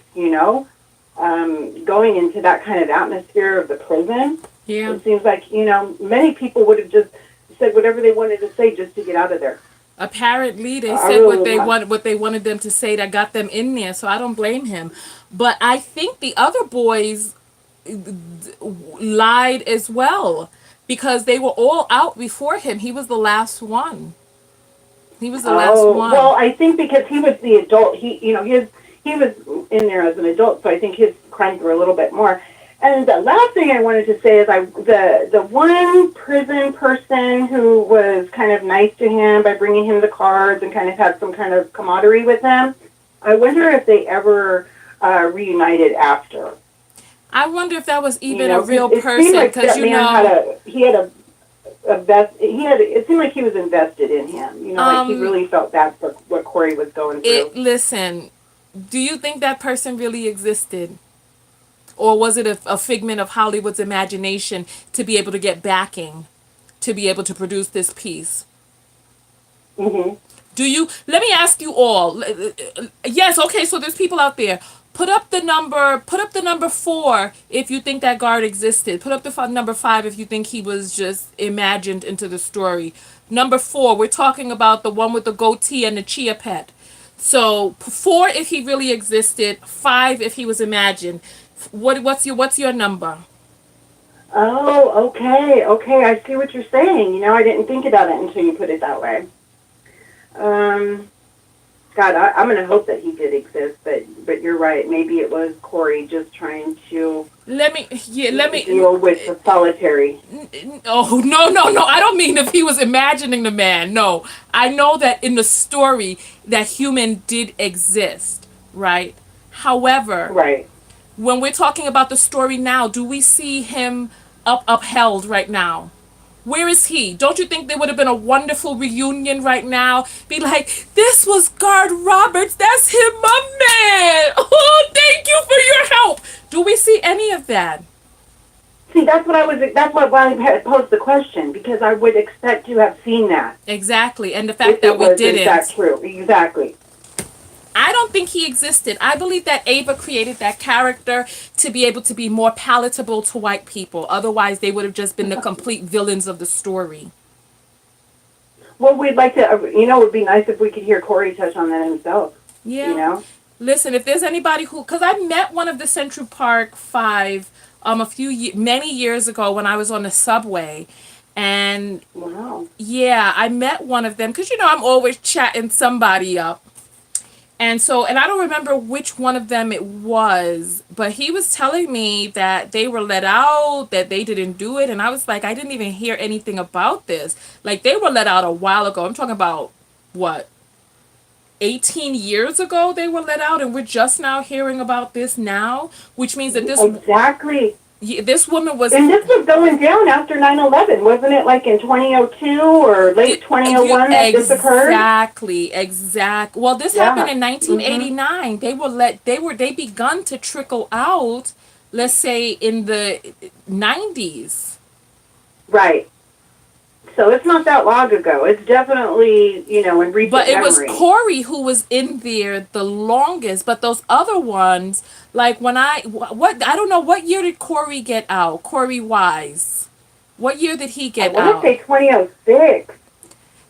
going into that kind of atmosphere of the prison. Yeah. It seems like, many people would have just said whatever they wanted to say just to get out of there. Apparently, they I said what really they love. wanted them to say that got them in there. So I don't blame him. But I think the other boys lied as well because they were all out before him. He was the last one. He was the last Oh, well, one. I think because he was the adult, he was in there as an adult, so I think his crimes were a little bit more. And the last thing I wanted to say is the one prison person who was kind of nice to him by bringing him the cards and kind of had some kind of camaraderie with him. I wonder if they ever reunited after. I wonder if that was even a 'Cause real it seemed person like because that man it seemed like he was invested in him. Like he um really felt bad for what Corey was going through. listen, do you think that person really existed? Or was it a figment of Hollywood's imagination to be able to get backing, to be able to produce this piece? Hmm. Let me ask you all. Yes, okay, so there's people out there. Put up the number 4 if you think that guard existed. Put up the number 5 if you think he was just imagined into the story. Number 4, we're talking about the one with the goatee and the chia pet. So 4 if he really existed, 5 if he was imagined. What's your number? Oh, okay, okay. I see what you're saying. I didn't think about it until you put it that way. Um, God, I'm going to hope that he did exist, but you're right. Maybe it was Corey just trying to Let me deal with the solitary. Oh, no, I don't mean if he was imagining the man. No, I know that in the story that human did exist, right? However, Right. when we're talking about the story now, do we see him upheld right now? Where is he? Don't you think there would have been a wonderful reunion right now? Be like, this was Guard Roberts. That's him, my man. Oh, thank you for your help. Do we see any of that? See, that's what why I posed the question, because I would expect to have seen that. Exactly. And the fact If that it we was, is that didn't. true? Exactly. I don't think he existed. I believe that Ava created that character to be able to be more palatable to white people. Otherwise, they would have just been the complete villains of the story. Well, we'd like to, it would be nice if we could hear Corey touch on that himself, Yeah. you know? Listen, if there's anybody who, because I met one of the Central Park Five, many years ago when I was on the subway, and Wow. yeah, I met one of them because I'm always chatting somebody up. And I don't remember which one of them it was, but he was telling me that they were let out, that they didn't do it. And I was like, I didn't even hear anything about this. Like, they were let out a while ago. I'm talking about, what, 18 years ago they were let out, and we're just now hearing about this now, which means that Exactly. this woman was. And this was going down after 9/11, wasn't it? Like in 2002 or late 2001 that this occurred. Exactly. Well, this happened in 1989. They begun to trickle out, let's say, in the 90s. Right. So it's not that long ago. It's definitely, in recent But it was memory. Corey who was in there the longest. But those other ones, like when I don't know, what year did Corey get out? Corey Wise. What year did he get I want out? to say 2006.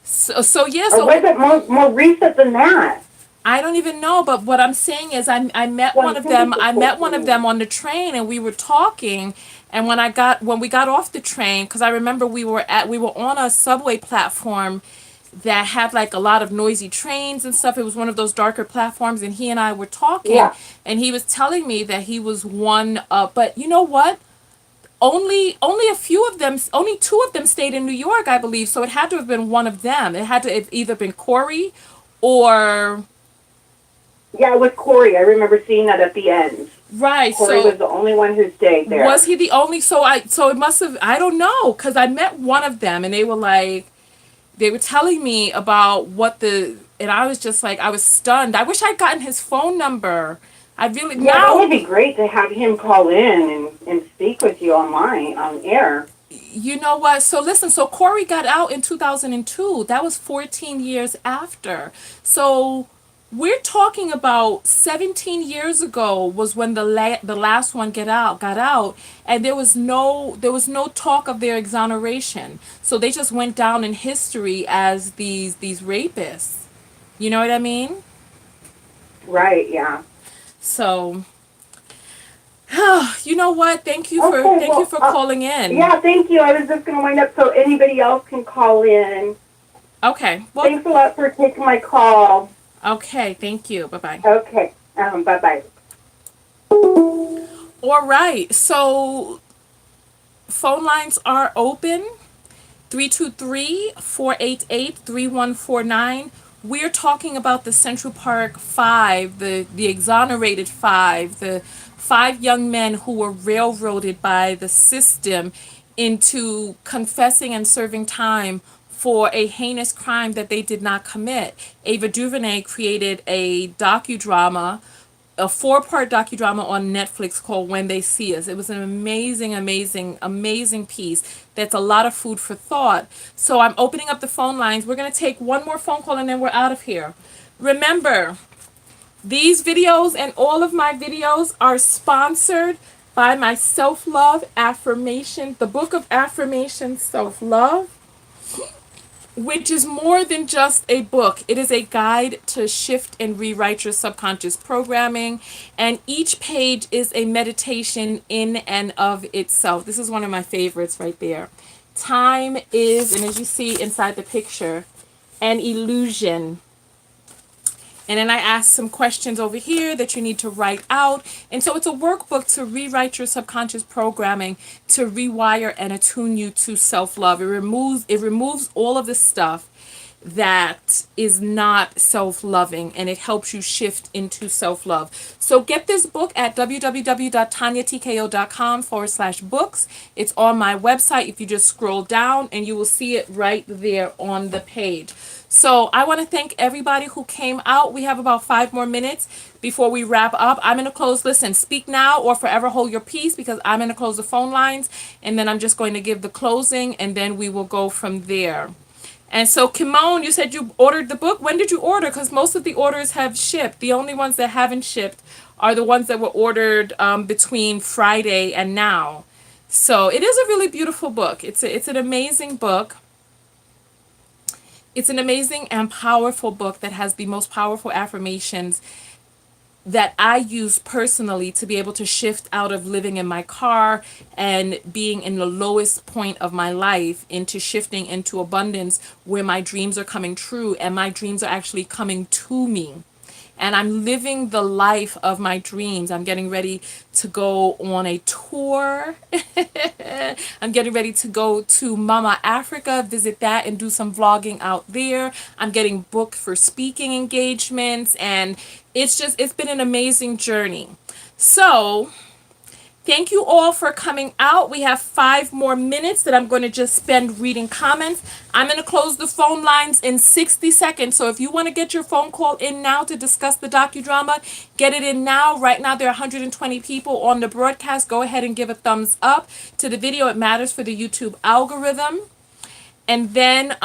So yeah. Or was it more recent than that? I don't even know, but what I'm saying is I met one of them. I met one of them on the train, and we were talking. And when we got off the train, because I remember we were on a subway platform that had like a lot of noisy trains and stuff. It was one of those darker platforms, and he and I were talking, Yeah. and he was telling me that he was one of. But you know what? Only a few of them, only two of them stayed in New York, I believe. So it had to have been one of them. It had to have either been Corey or. Yeah, it was Corey. I remember seeing that at the end. Right. Corey So was the only one who stayed there. was he the only? So it must have. I don't know, because I met one of them, and they were telling me about and I was just like, I was stunned. I wish I'd gotten his phone number. I really Yeah, now. that would be great to have him call in and speak with you on air. You know what? So listen. So Corey got out in 2002. That was 14 years after. So. We're talking about 17 years ago was when the last one got out, and there was no talk of their exoneration. So they just went down in history as these rapists. You know what I mean? Right, yeah. So you know what? Thank you for calling in. Yeah, thank you. I was just going to wind up so anybody else can call in. Okay. Well, Thanks a lot for taking my call. okay, thank you. Bye-bye. Okay. Bye-bye. All right. So phone lines are open. 323-488-3149. We're talking about the Central Park Five, the exonerated five, the five young men who were railroaded by the system into confessing and serving time for a heinous crime that they did not commit. Ava DuVernay created a docudrama, a 4-part docudrama on Netflix called When They See Us. It was an amazing, amazing, amazing piece. That's a lot of food for thought. So I'm opening up the phone lines. We're going to take one more phone call and then we're out of here. Remember, these videos and all of my videos are sponsored by my self-love affirmation, the book of affirmation, Self-Love, which is more than just a book. It is a guide to shift and rewrite your subconscious programming, and each page is a meditation in and of itself. This is one of my favorites right there. Time is, and as you see inside the picture, an illusion. And then I ask some questions over here that you need to write out. And so it's a workbook to rewrite your subconscious programming, to rewire and attune you to self-love. It removes all of the stuff that is not self-loving, and it helps you shift into self-love. So get this book at www.tonyatko.com/books. It's on my website. If you just scroll down, and you will see it right there on the page. So I want to thank everybody who came out. We have about 5 more minutes before we wrap up. I'm going to close. Listen, speak now or forever hold your peace, because I'm going to close the phone lines, and then I'm just going to give the closing, and then we will go from there. And so, Kimon, you said you ordered the book. When did you order? Because most of the orders have shipped. The only ones that haven't shipped are the ones that were ordered between Friday and now. So it is a really beautiful book. It's an amazing book. It's an amazing and powerful book that has the most powerful affirmations that I use personally to be able to shift out of living in my car and being in the lowest point of my life into shifting into abundance, where my dreams are coming true and my dreams are actually coming to me. And I'm living the life of my dreams. I'm getting ready to go on a tour. I'm getting ready to go to Mama Africa, visit that, and do some vlogging out there. I'm getting booked for speaking engagements, and it's been an amazing journey. So thank you all for coming out. We have 5 more minutes that I'm going to just spend reading comments. I'm going to close the phone lines in 60 seconds. So if you want to get your phone call in now to discuss the docudrama, get it in now. Right now there are 120 people on the broadcast. Go ahead and give a thumbs up to the video. It matters for the YouTube algorithm. And then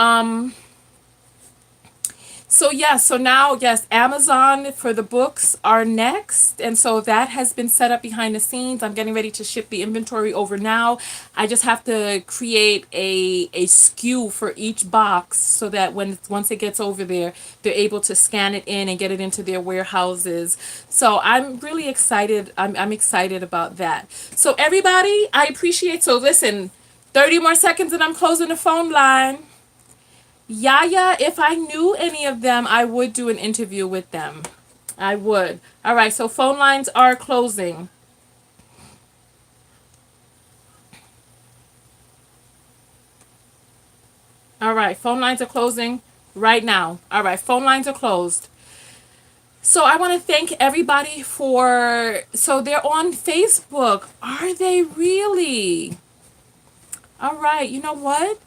so now, yes, Amazon for the books are next. And so that has been set up behind the scenes. I'm getting ready to ship the inventory over now. I just have to create a SKU for each box so that once it gets over there, they're able to scan it in and get it into their warehouses. So I'm really excited. I'm excited about that. So everybody, I appreciate. So listen, 30 more seconds and I'm closing the phone line. Yaya, if I knew any of them, I would do an interview with them. I would. All right, so phone lines are closing. All right, phone lines are closing right now. All right, phone lines are closed. So I want to thank everybody so they're on Facebook. Are they really? All right, you know what?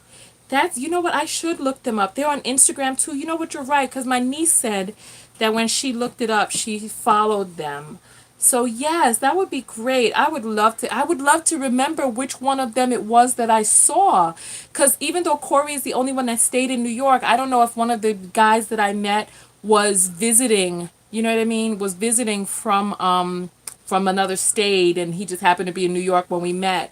You know what? I should look them up. They're on Instagram too. You know what? You're right. Because my niece said that when she looked it up, she followed them. So yes, that would be great. I would love to remember which one of them it was that I saw. Because even though Corey is the only one that stayed in New York, I don't know if one of the guys that I met was visiting. You know what I mean? Was visiting from another state, and he just happened to be in New York when we met.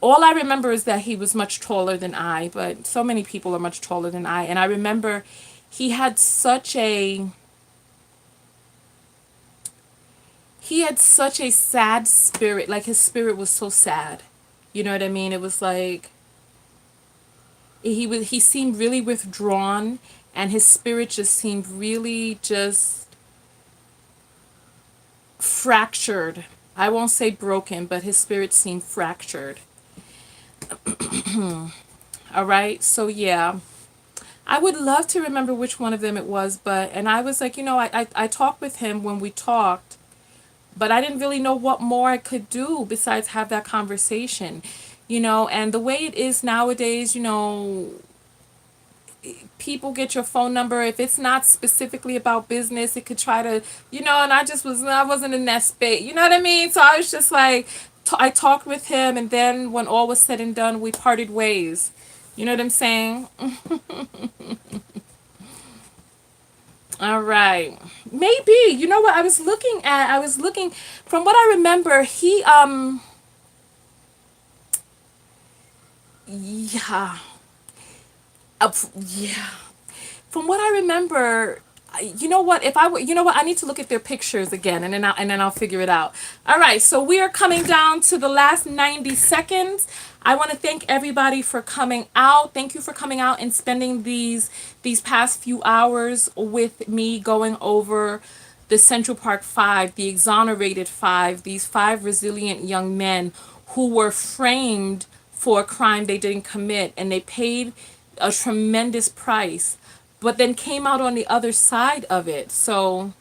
All I remember is that he was much taller than I, but so many people are much taller than I. And I remember he had such a sad spirit. Like his spirit was so sad. You know what I mean? It was like he seemed really withdrawn, and his spirit just seemed really just fractured. I won't say broken, but his spirit seemed fractured. All right, so yeah, I would love to remember which one of them it was, and I was like, I talked with him when we talked, but I didn't really know what more I could do besides have that conversation, and the way it is nowadays, people get your phone number. If it's not specifically about business, it could try to, and I wasn't in that space, you know what I mean? So I was just like, I talked with him, and then when all was said and done, we parted ways. You know what I'm saying? All right. Maybe. You know what? I was looking, from what I remember, yeah. Yeah. From what I remember, you know what? I need to look at their pictures again, and then I'll figure it out. All right, so we are coming down to the last 90 seconds. I want to thank everybody for coming out. Thank you for coming out and spending these past few hours with me going over the Central Park Five, the exonerated five, these 5 resilient young men who were framed for a crime they didn't commit, and they paid a tremendous price. but then came out on the other side of it. So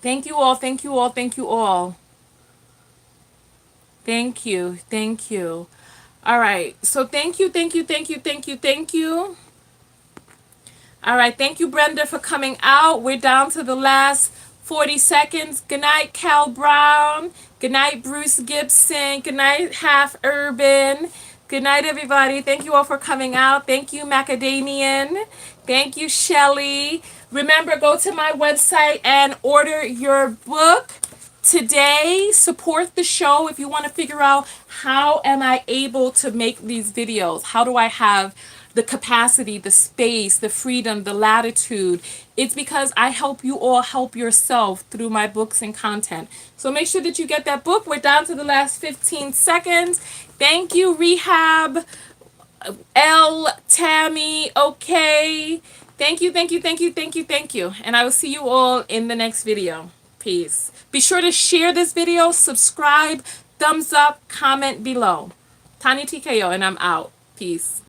thank you all, thank you all, thank you all. Thank you, thank you. All right, so thank you, thank you, thank you, thank you, thank you. All right, thank you, Brenda, for coming out. We're down to the last 40 seconds. Good night, Cal Brown. Good night, Bruce Gibson. Good night, Half Urban. Good night, everybody. Thank you all for coming out. Thank you, Macadamian. Thank you, Shelly. Remember, go to my website and order your book today. Support the show if you want to figure out, how am I able to make these videos? How do I have the capacity, the space, the freedom, the latitude? It's because I help you all help yourself through my books and content. So make sure that you get that book. We're down to the last 15 seconds. Thank you, Rehab, L, Tammy, okay. Thank you, thank you, thank you, thank you, thank you. And I will see you all in the next video. Peace. Be sure to share this video, subscribe, thumbs up, comment below. Tonya TKO, and I'm out. Peace.